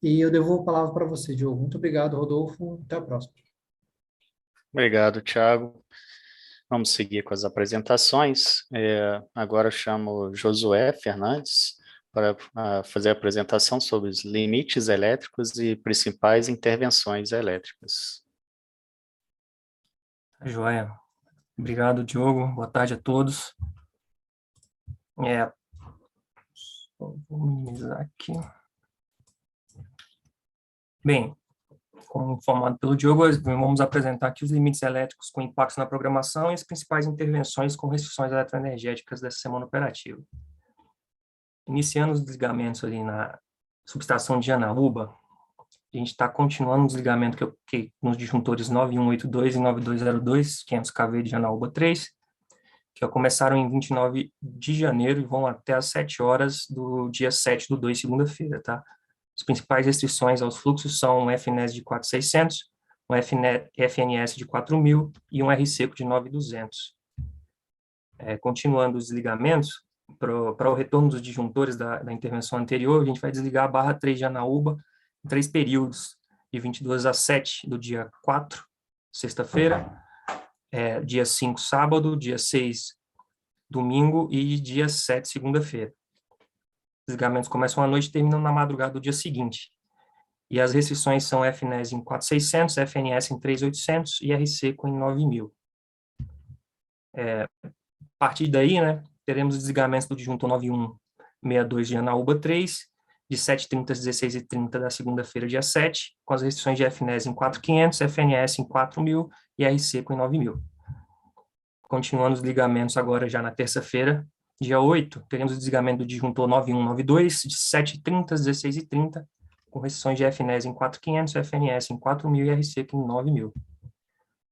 E eu devolvo a palavra para você, Diogo. Muito obrigado, Rodolfo. Até a próxima. Obrigado, Thiago. Vamos seguir com as apresentações. Agora eu chamo Josué Fernandes para fazer a apresentação sobre os limites elétricos e principais intervenções elétricas. Joia. Obrigado, Diogo. Boa tarde a todos. Vou minimizar aqui. Bem, como informado pelo Diogo, vamos apresentar aqui os limites elétricos com impactos na programação e as principais intervenções com restrições eletroenergéticas dessa semana operativa. Iniciando os desligamentos ali na subestação de Janaúba, a gente está continuando o desligamento nos disjuntores 9182 e 9202, 500 kV de Janaúba 3, que começaram em 29 de janeiro e vão até às 7 horas do dia 7/2, segunda-feira, tá? As principais restrições aos fluxos são um FNS de 4.600, um FNS de 4.000 e um R-seco de 9.200. Continuando os desligamentos, para o retorno dos disjuntores da intervenção anterior, a gente vai desligar a barra 3 de Janaúba em 3 períodos, de 22 às 7 do dia 4, sexta-feira, dia 5, sábado, dia 6, domingo e dia 7, segunda-feira. Os desligamentos começam à noite e terminam na madrugada do dia seguinte. E as restrições são FNES em 4.600, FNS em 3.800 e R-seco em 9.000. A partir daí, né, teremos os desligamentos do disjuntor 9162 de Janaúba 3, de 7h30 às 16h30 da segunda-feira, dia 7, com as restrições de FNES em 4.500, FNS em 4.000 e R-seco em 9.000. Continuando os ligamentos agora já na terça-feira, dia 8, teremos o desligamento do disjuntor 9192, de 7h30 às 16h30, com restrições de FNES em 4.500, FNS em 4.000 e R-seco em 9.000.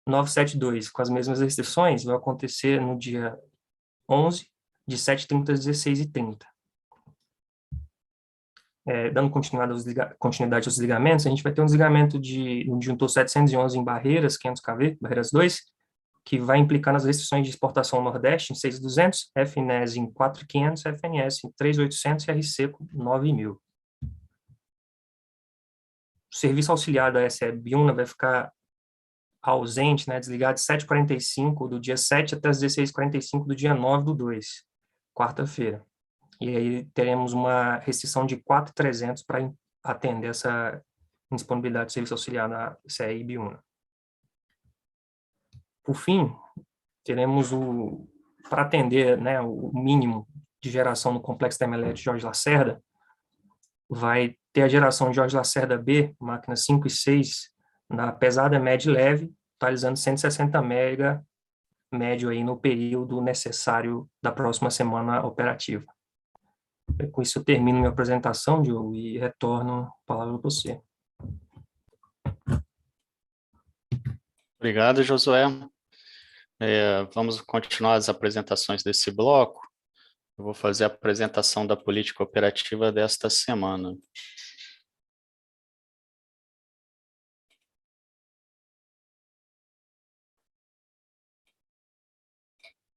972, com as mesmas restrições, vai acontecer no dia 11, de 7h30 às 16h30. Dando continuidade aos ligamentos, a gente vai ter um desligamento no disjuntor 711 em Barreiras, 500 kV, Barreiras 2, que vai implicar nas restrições de exportação Nordeste em 6.200, FNES em 4.500, FNS em 3.800 e R-seco 9.000. O serviço auxiliar da SE Biúna vai ficar ausente, né, desligado de 7h45 do dia 7 até as 16h45 do dia 9/2, quarta-feira. E aí teremos uma restrição de 4.300 para atender essa indisponibilidade de serviço auxiliar na SE Biúna. Por fim, teremos para atender, né, o mínimo de geração no complexo termoelétrico Jorge Lacerda, vai ter a geração de Jorge Lacerda B, máquina 5 e 6, na pesada, média e leve, totalizando 160 mega médio aí no período necessário da próxima semana operativa. Com isso eu termino minha apresentação, Diogo, e retorno a palavra para você. Obrigado, Josué. Vamos continuar as apresentações desse bloco. Eu vou fazer a apresentação da política operativa desta semana.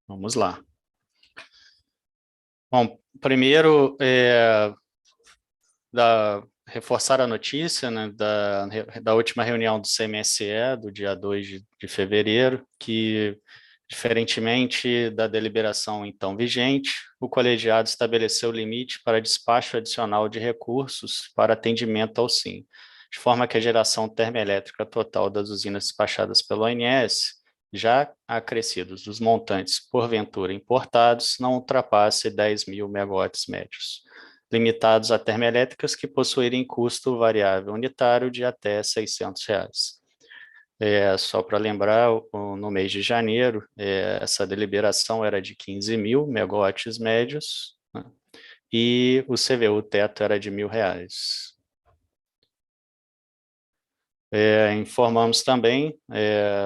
Vamos lá. Bom, primeiro, reforçar a notícia, né, da última reunião do CMSE, do dia 2 de fevereiro, que, diferentemente da deliberação então vigente, o colegiado estabeleceu limite para despacho adicional de recursos para atendimento ao SIM, de forma que a geração termoelétrica total das usinas despachadas pelo ONS, já acrescidos dos montantes porventura importados, não ultrapasse 10.000 megawatts médios, limitados a termoelétricas que possuírem custo variável unitário de até R$ 600. Só para lembrar, no mês de janeiro, essa deliberação era de 15.000 megawatts médios, né, e o CVU teto era de R$ 1.000. Informamos também,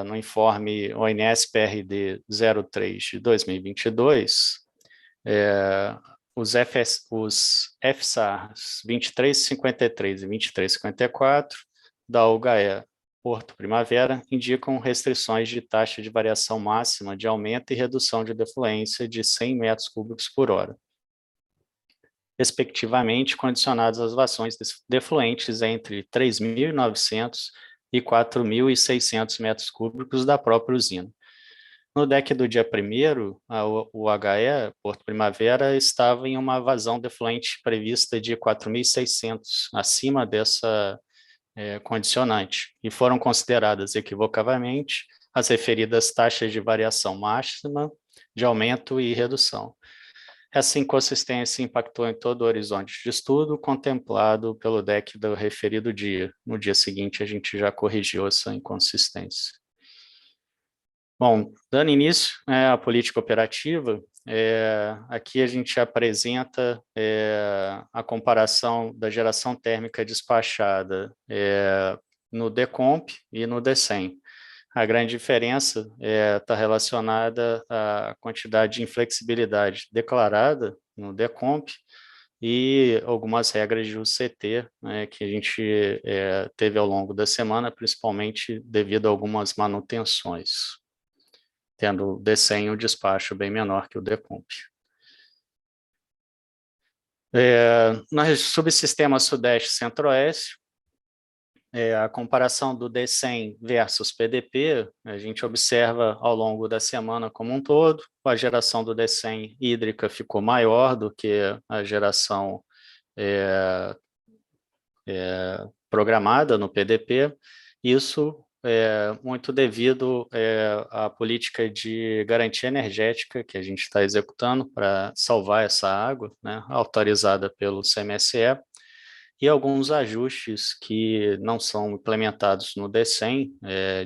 no informe ONS-PRD 03 de 2022, os FSARs 2353 e 2354 da UGAE Porto Primavera indicam restrições de taxa de variação máxima de aumento e redução de defluência de 100 metros cúbicos por hora, respectivamente condicionados às variações defluentes entre 3.900 e 4.600 metros cúbicos da própria usina. No DEC do dia 1º, o HE, Porto Primavera, estava em uma vazão defluente prevista de 4.600, acima dessa condicionante, e foram consideradas equivocadamente as referidas taxas de variação máxima, de aumento e redução. Essa inconsistência impactou em todo o horizonte de estudo contemplado pelo DEC do referido dia. No dia seguinte, a gente já corrigiu essa inconsistência. Bom, dando início à política operativa, aqui a gente apresenta a comparação da geração térmica despachada no DECOMP e no DECEM. A grande diferença está relacionada à quantidade de inflexibilidade declarada no DECOMP e algumas regras de UCT, né, que a gente teve ao longo da semana, principalmente devido a algumas manutenções, tendo o DECEM o despacho bem menor que o DECOMP. No subsistema Sudeste Centro-Oeste, a comparação do DECEM versus PDP, a gente observa ao longo da semana como um todo, a geração do DECEM hídrica ficou maior do que a geração programada no PDP, isso muito devido à política de garantia energética que a gente está executando para salvar essa água, né, autorizada pelo CMSE, e alguns ajustes que não são implementados no DECEM,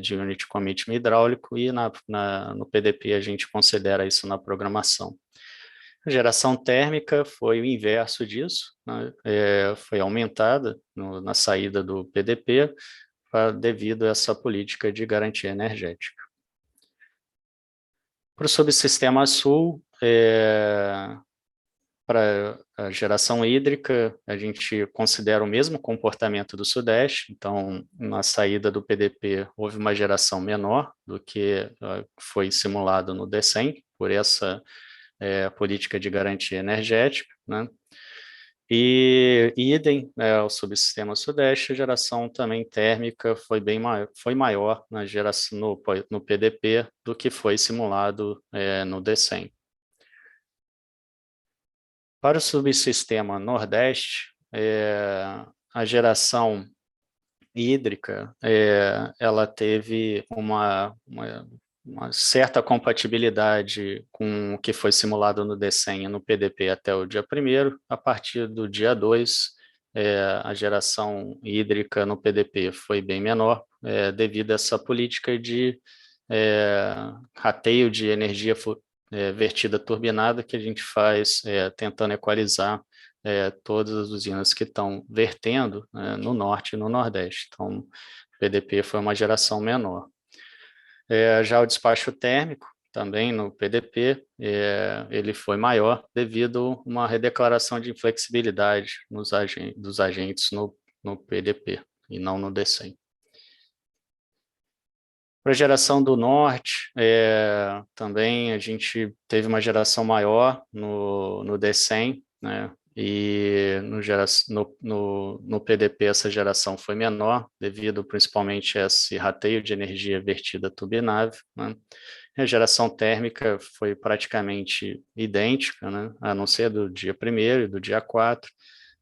de Unit Commitment hidráulico, e no PDP a gente considera isso na programação. A geração térmica foi o inverso disso, né, foi aumentada na saída do PDP, devido a essa política de garantia energética. Para o subsistema Sul, para a geração hídrica, a gente considera o mesmo comportamento do Sudeste, então, na saída do PDP, houve uma geração menor do que foi simulado no DECEM, por essa política de garantia energética, né? E idem, o subsistema Sudeste, a geração também térmica foi maior na geração no PDP do que foi simulado no DECEM. Para o subsistema Nordeste, a geração hídrica, ela teve uma certa compatibilidade com o que foi simulado no DECEM e no PDP até o dia 1º. A partir do dia 2, a geração hídrica no PDP foi bem menor, devido a essa política de rateio de energia vertida turbinada que a gente faz tentando equalizar todas as usinas que estão vertendo no Norte e no Nordeste. Então, o PDP foi uma geração menor. Já o despacho térmico, também no PDP, ele foi maior devido a uma redeclaração de inflexibilidade dos agentes no PDP e não no DCEM. Para a geração do norte, também a gente teve uma geração maior no DCEM, né? E no PDP essa geração foi menor, devido principalmente a esse rateio de energia vertida turbinave, né? A geração térmica foi praticamente idêntica, né? A não ser do dia 1º e do dia 4,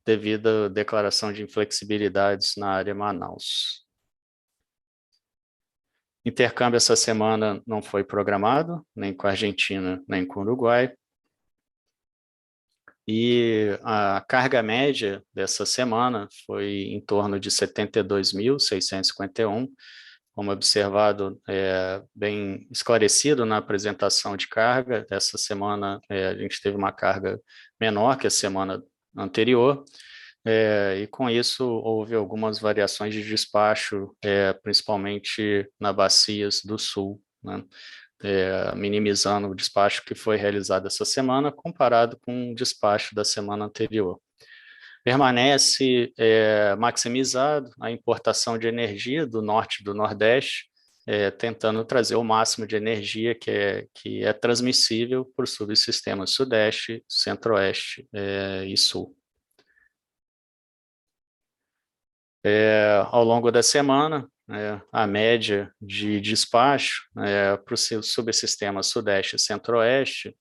devido à declaração de inflexibilidades na área Manaus. Intercâmbio essa semana não foi programado, nem com a Argentina, nem com o Uruguai. E a carga média dessa semana foi em torno de 72.651, como observado, bem esclarecido na apresentação de carga. Essa semana a gente teve uma carga menor que a semana anterior, e com isso houve algumas variações de despacho, principalmente na bacias do sul, né? Minimizando o despacho que foi realizado essa semana comparado com o despacho da semana anterior. Permanece maximizado a importação de energia do norte e do nordeste, tentando trazer o máximo de energia que é transmissível para os subsistemas sudeste, centro-oeste e sul. Ao longo da semana, a média de despacho para o subsistema sudeste e centro-oeste,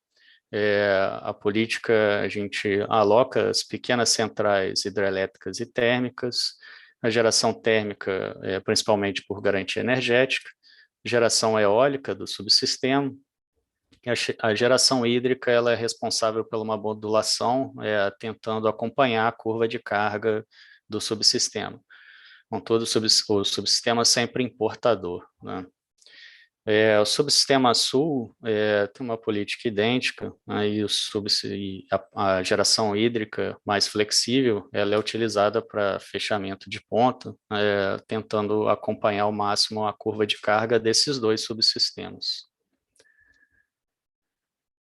a política, a gente aloca as pequenas centrais hidrelétricas e térmicas, a geração térmica, principalmente por garantia energética, geração eólica do subsistema, a geração hídrica ela é responsável por uma modulação, tentando acompanhar a curva de carga do subsistema. Com todo o subsistema sempre importador, né? O subsistema sul tem uma política idêntica, né, e a geração hídrica mais flexível ela é utilizada para fechamento de ponta, tentando acompanhar ao máximo a curva de carga desses dois subsistemas.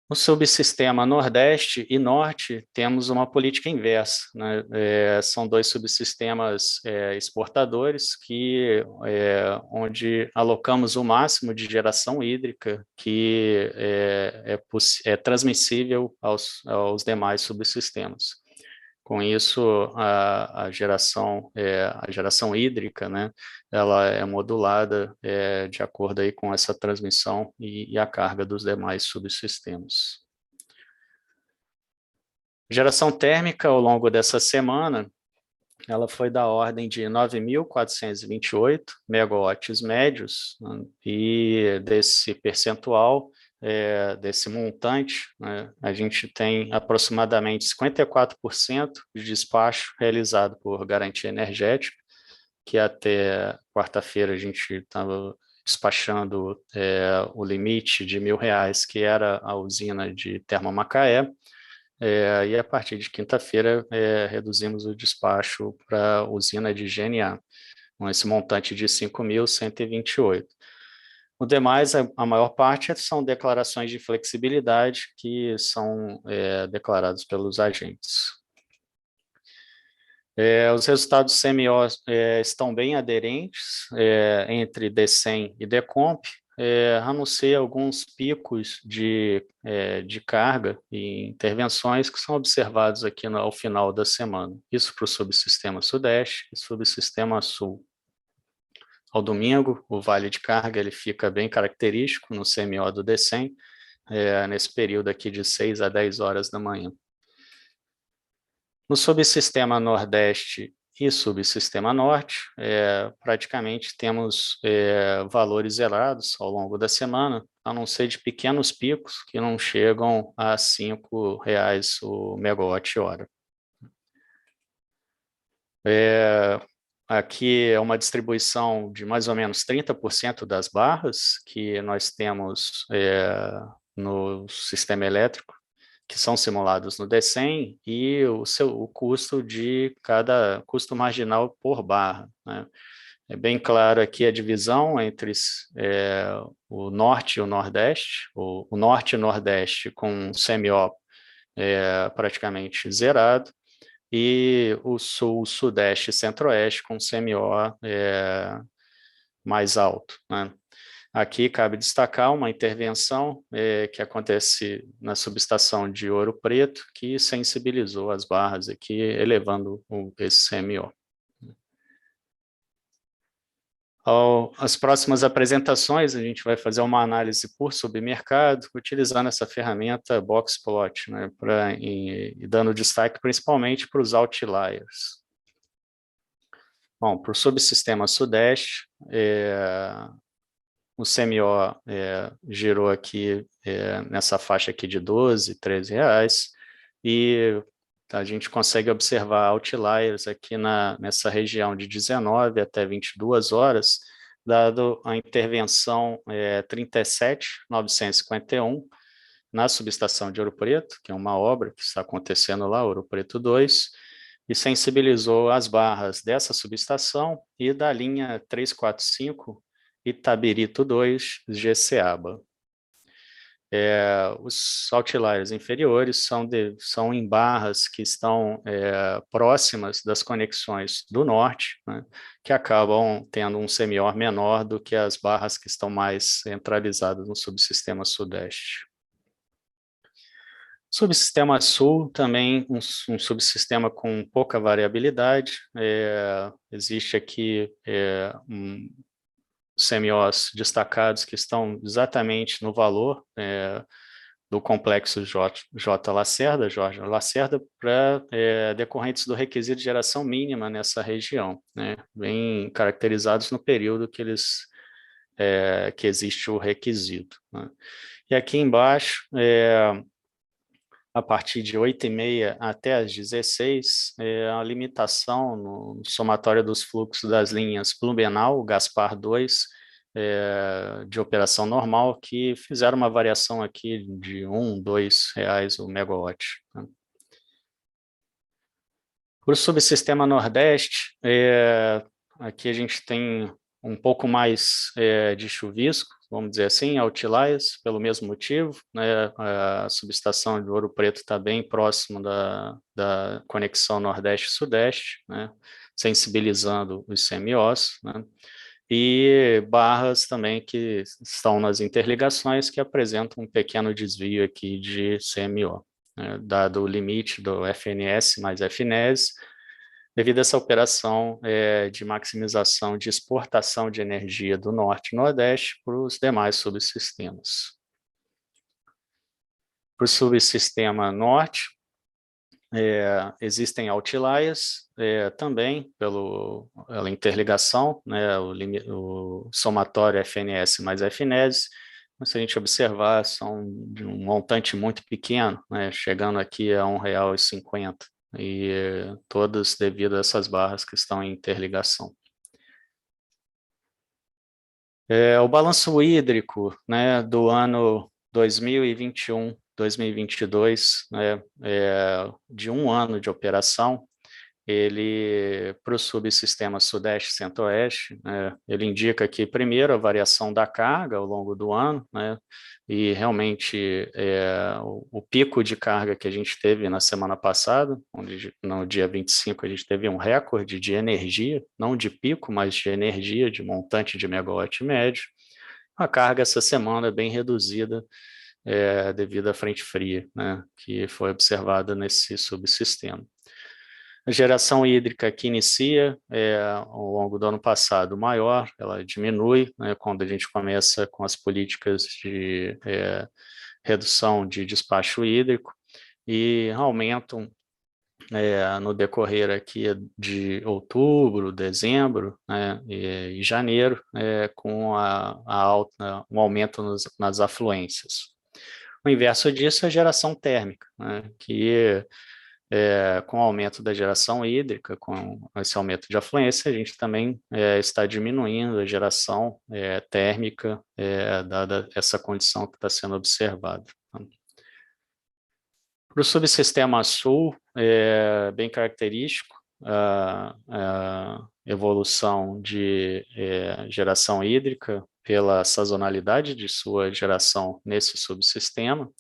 No subsistema Nordeste e Norte, temos uma política inversa, né? São dois subsistemas exportadores onde alocamos o máximo de geração hídrica que é transmissível aos demais subsistemas. Com isso, a geração hídrica, né, ela é modulada de acordo aí com essa transmissão e a carga dos demais subsistemas. Geração térmica ao longo dessa semana, ela foi da ordem de 9.428 megawatts médios, né, e desse percentual, desse montante, né, a gente tem aproximadamente 54% de despacho realizado por garantia energética, que até quarta-feira a gente estava despachando o limite de R$1.000, que era a usina de Termomacaé, e a partir de quinta-feira reduzimos o despacho para a usina de GNA, com esse montante de 5.128. O demais, a maior parte, são declarações de flexibilidade que são declaradas pelos agentes. Os resultados CMO estão bem aderentes entre DCEM e DECOMP, a não ser alguns picos de carga e intervenções que são observados aqui ao final da semana. Isso para o subsistema Sudeste e subsistema Sul. Ao domingo, o vale de carga ele fica bem característico no CMO do DCEM, nesse período aqui de 6 a 10 horas da manhã. No subsistema Nordeste e subsistema Norte, praticamente temos valores zerados ao longo da semana, a não ser de pequenos picos que não chegam a R$5 o megawatt-hora. Aqui é uma distribuição de mais ou menos 30% das barras que nós temos no sistema elétrico, que são simulados no DCEM, e o custo de cada custo marginal por barra, né? É bem claro aqui a divisão entre o norte e o nordeste, o norte e o nordeste com semi-O praticamente zerado, e o sul, sudeste e centro-oeste com semi-O mais alto, né? Aqui cabe destacar uma intervenção que acontece na subestação de Ouro Preto, que sensibilizou as barras aqui, elevando esse CMO. As próximas apresentações, a gente vai fazer uma análise por submercado, utilizando essa ferramenta Boxplot, né, e dando destaque principalmente para os outliers. Bom, para o subsistema sudeste, o CMO girou aqui nessa faixa aqui de 12, 13 reais, e a gente consegue observar outliers aqui nessa região de 19 até 22 horas, dado a intervenção 37.951 na subestação de Ouro Preto, que é uma obra que está acontecendo lá, Ouro Preto 2, e sensibilizou as barras dessa subestação e da linha 345, Itabirito 2, GCABA. Os outliers inferiores são em barras que estão próximas das conexões do norte, né, que acabam tendo um CMO menor do que as barras que estão mais centralizadas no subsistema sudeste. Subsistema sul, também um subsistema com pouca variabilidade. Existe aqui CMOs destacados que estão exatamente no valor do complexo J. Lacerda, Jorge Lacerda, para decorrentes do requisito de geração mínima nessa região, né, bem caracterizados no período que que existe o requisito, né. E aqui embaixo, a partir de 8h30 até as 16, a limitação no somatório dos fluxos das linhas Blumenau, Gaspar 2, de operação normal, que fizeram uma variação aqui de R$ 1, R$ 2 o megawatt. Né? Para o subsistema Nordeste, aqui a gente tem um pouco mais de chuvisco, vamos dizer assim, outliers, pelo mesmo motivo, né? A subestação de Ouro Preto está bem próximo da conexão Nordeste-Sudeste, né? Sensibilizando os CMOs, né? E barras também que estão nas interligações que apresentam um pequeno desvio aqui de CMO, né? Dado o limite do FNS mais FNES, devido a essa operação de maximização de exportação de energia do Norte e Nordeste para os demais subsistemas. Para o subsistema Norte, existem outliers também pela interligação, né, o somatório FNS mais FNES, mas se a gente observar, são de um montante muito pequeno, né, chegando aqui a R$ 1,50. E todas devido a essas barras que estão em interligação. O balanço hídrico, né, do ano 2021, 2022, né, de um ano de operação, ele, para o subsistema Sudeste e Centro-Oeste, né, ele indica aqui, primeiro, a variação da carga ao longo do ano, né, e realmente o pico de carga que a gente teve na semana passada, onde no dia 25 a gente teve um recorde de energia, não de pico, mas de energia, de montante de megawatt médio. A carga essa semana é bem reduzida devido à frente fria, né, que foi observada nesse subsistema. A geração hídrica que inicia ao longo do ano passado maior, ela diminui, né, quando a gente começa com as políticas de redução de despacho hídrico e aumentam no decorrer aqui de outubro, dezembro, né, e janeiro, com um aumento nas afluências. O inverso disso é a geração térmica, né, que com o aumento da geração hídrica, com esse aumento de afluência, a gente também está diminuindo a geração térmica, dada essa condição que está sendo observada. Para o subsistema sul, bem característico, evolução de geração hídrica pela sazonalidade de sua geração nesse subsistema,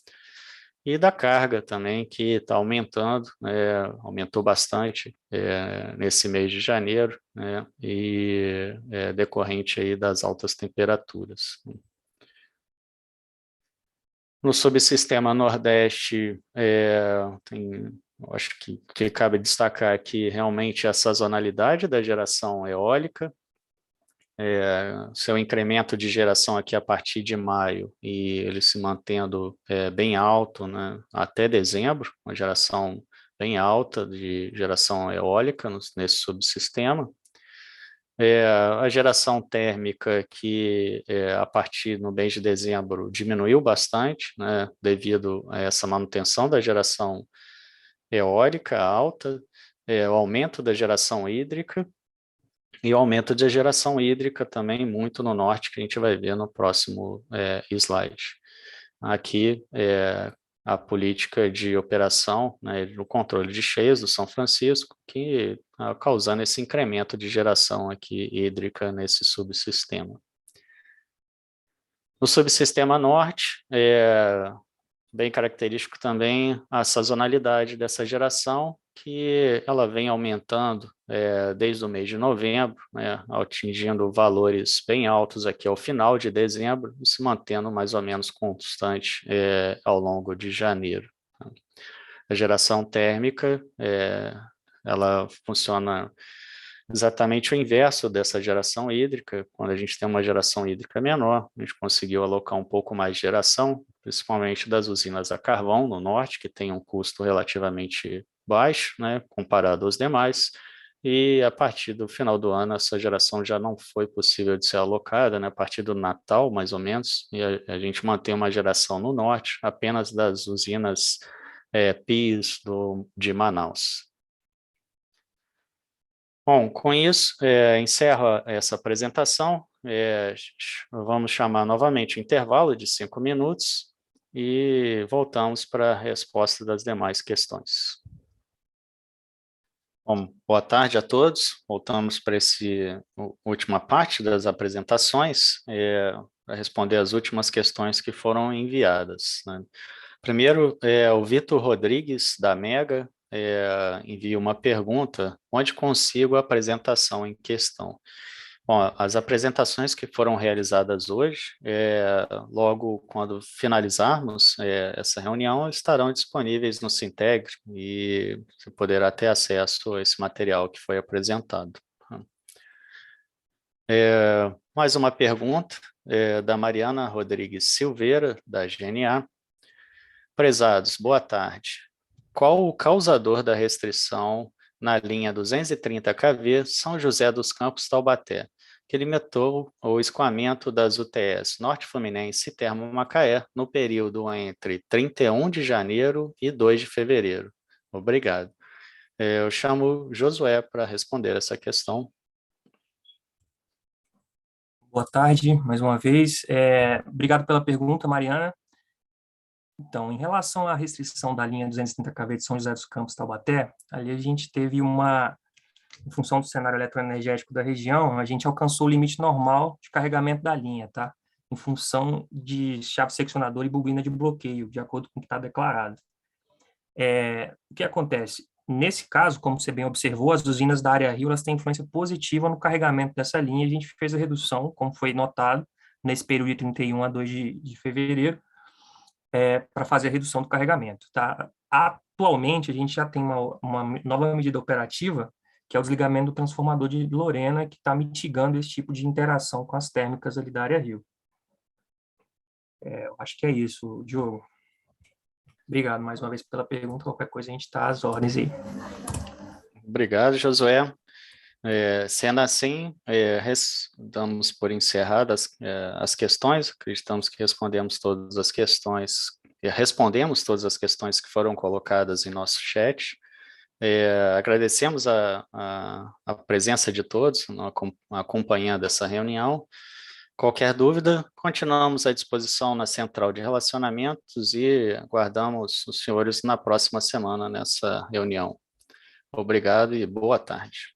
e da carga também, que está aumentando, aumentou bastante nesse mês de janeiro, né, e decorrente aí das altas temperaturas. No subsistema Nordeste, eu acho que cabe destacar aqui realmente a sazonalidade da geração eólica, seu incremento de geração aqui a partir de maio e ele se mantendo bem alto, né, até dezembro, uma geração bem alta de geração eólica nesse subsistema. A geração térmica que a partir no mês de dezembro diminuiu bastante, né, devido a essa manutenção da geração eólica alta, o aumento da geração hídrica, e o aumento da geração hídrica também muito no norte, que a gente vai ver no próximo slide. Aqui a política de operação, né, no controle de cheias do São Francisco, que está causando esse incremento de geração aqui hídrica nesse subsistema. No subsistema norte, bem característico também a sazonalidade dessa geração, que ela vem aumentando desde o mês de novembro, né, atingindo valores bem altos aqui ao final de dezembro e se mantendo mais ou menos constante ao longo de janeiro. A geração térmica, ela funciona exatamente o inverso dessa geração hídrica. Quando a gente tem uma geração hídrica menor, a gente conseguiu alocar um pouco mais de geração, principalmente das usinas a carvão no norte, que tem um custo relativamente baixo, né, comparado aos demais, e a partir do final do ano essa geração já não foi possível de ser alocada, né, a partir do Natal, mais ou menos, e a gente mantém uma geração no norte apenas das usinas PIS de Manaus. Bom, com isso, encerro essa apresentação. Vamos chamar novamente o intervalo de 5 minutos e voltamos para a resposta das demais questões. Bom, boa tarde a todos. Voltamos para essa última parte das apresentações, para responder as últimas questões que foram enviadas, né? Primeiro, o Vitor Rodrigues, da Mega, envia uma pergunta: onde consigo a apresentação em questão? Bom, as apresentações que foram realizadas hoje, logo quando finalizarmos essa reunião, estarão disponíveis no Sintegre e você poderá ter acesso a esse material que foi apresentado. Mais uma pergunta da Mariana Rodrigues Silveira, da GNA. Prezados, boa tarde. Qual o causador da restrição na linha 230 kV São José dos Campos Taubaté, que limitou o escoamento das UTS Norte Fluminense e Termomacaé no período entre 31 de janeiro e 2 de fevereiro? Obrigado. Eu chamo Josué para responder essa questão. Boa tarde, mais uma vez. Obrigado pela pergunta, Mariana. Então, em relação à restrição da linha 230 kV de São José dos Campos Taubaté, ali a gente teve em função do cenário eletroenergético da região, a gente alcançou o limite normal de carregamento da linha, tá? Em função de chave seccionadora e bobina de bloqueio, de acordo com o que está declarado. O que acontece? Nesse caso, como você bem observou, as usinas da área Rio, elas têm influência positiva no carregamento dessa linha, e a gente fez a redução, como foi notado, nesse período de 31 a 2 de fevereiro, para fazer a redução do carregamento, tá? Atualmente, a gente já tem uma nova medida operativa, que é o desligamento do transformador de Lorena, que está mitigando esse tipo de interação com as térmicas ali da área Rio. Eu acho que é isso, Diogo. Obrigado mais uma vez pela pergunta. Qualquer coisa a gente está às ordens aí. Obrigado, Josué. Sendo assim, damos por encerradas as questões. Acreditamos que respondemos todas as questões que foram colocadas em nosso chat. Agradecemos a presença de todos acompanhando essa reunião. Qualquer dúvida, continuamos à disposição na Central de Relacionamentos e aguardamos os senhores na próxima semana nessa reunião. Obrigado e boa tarde.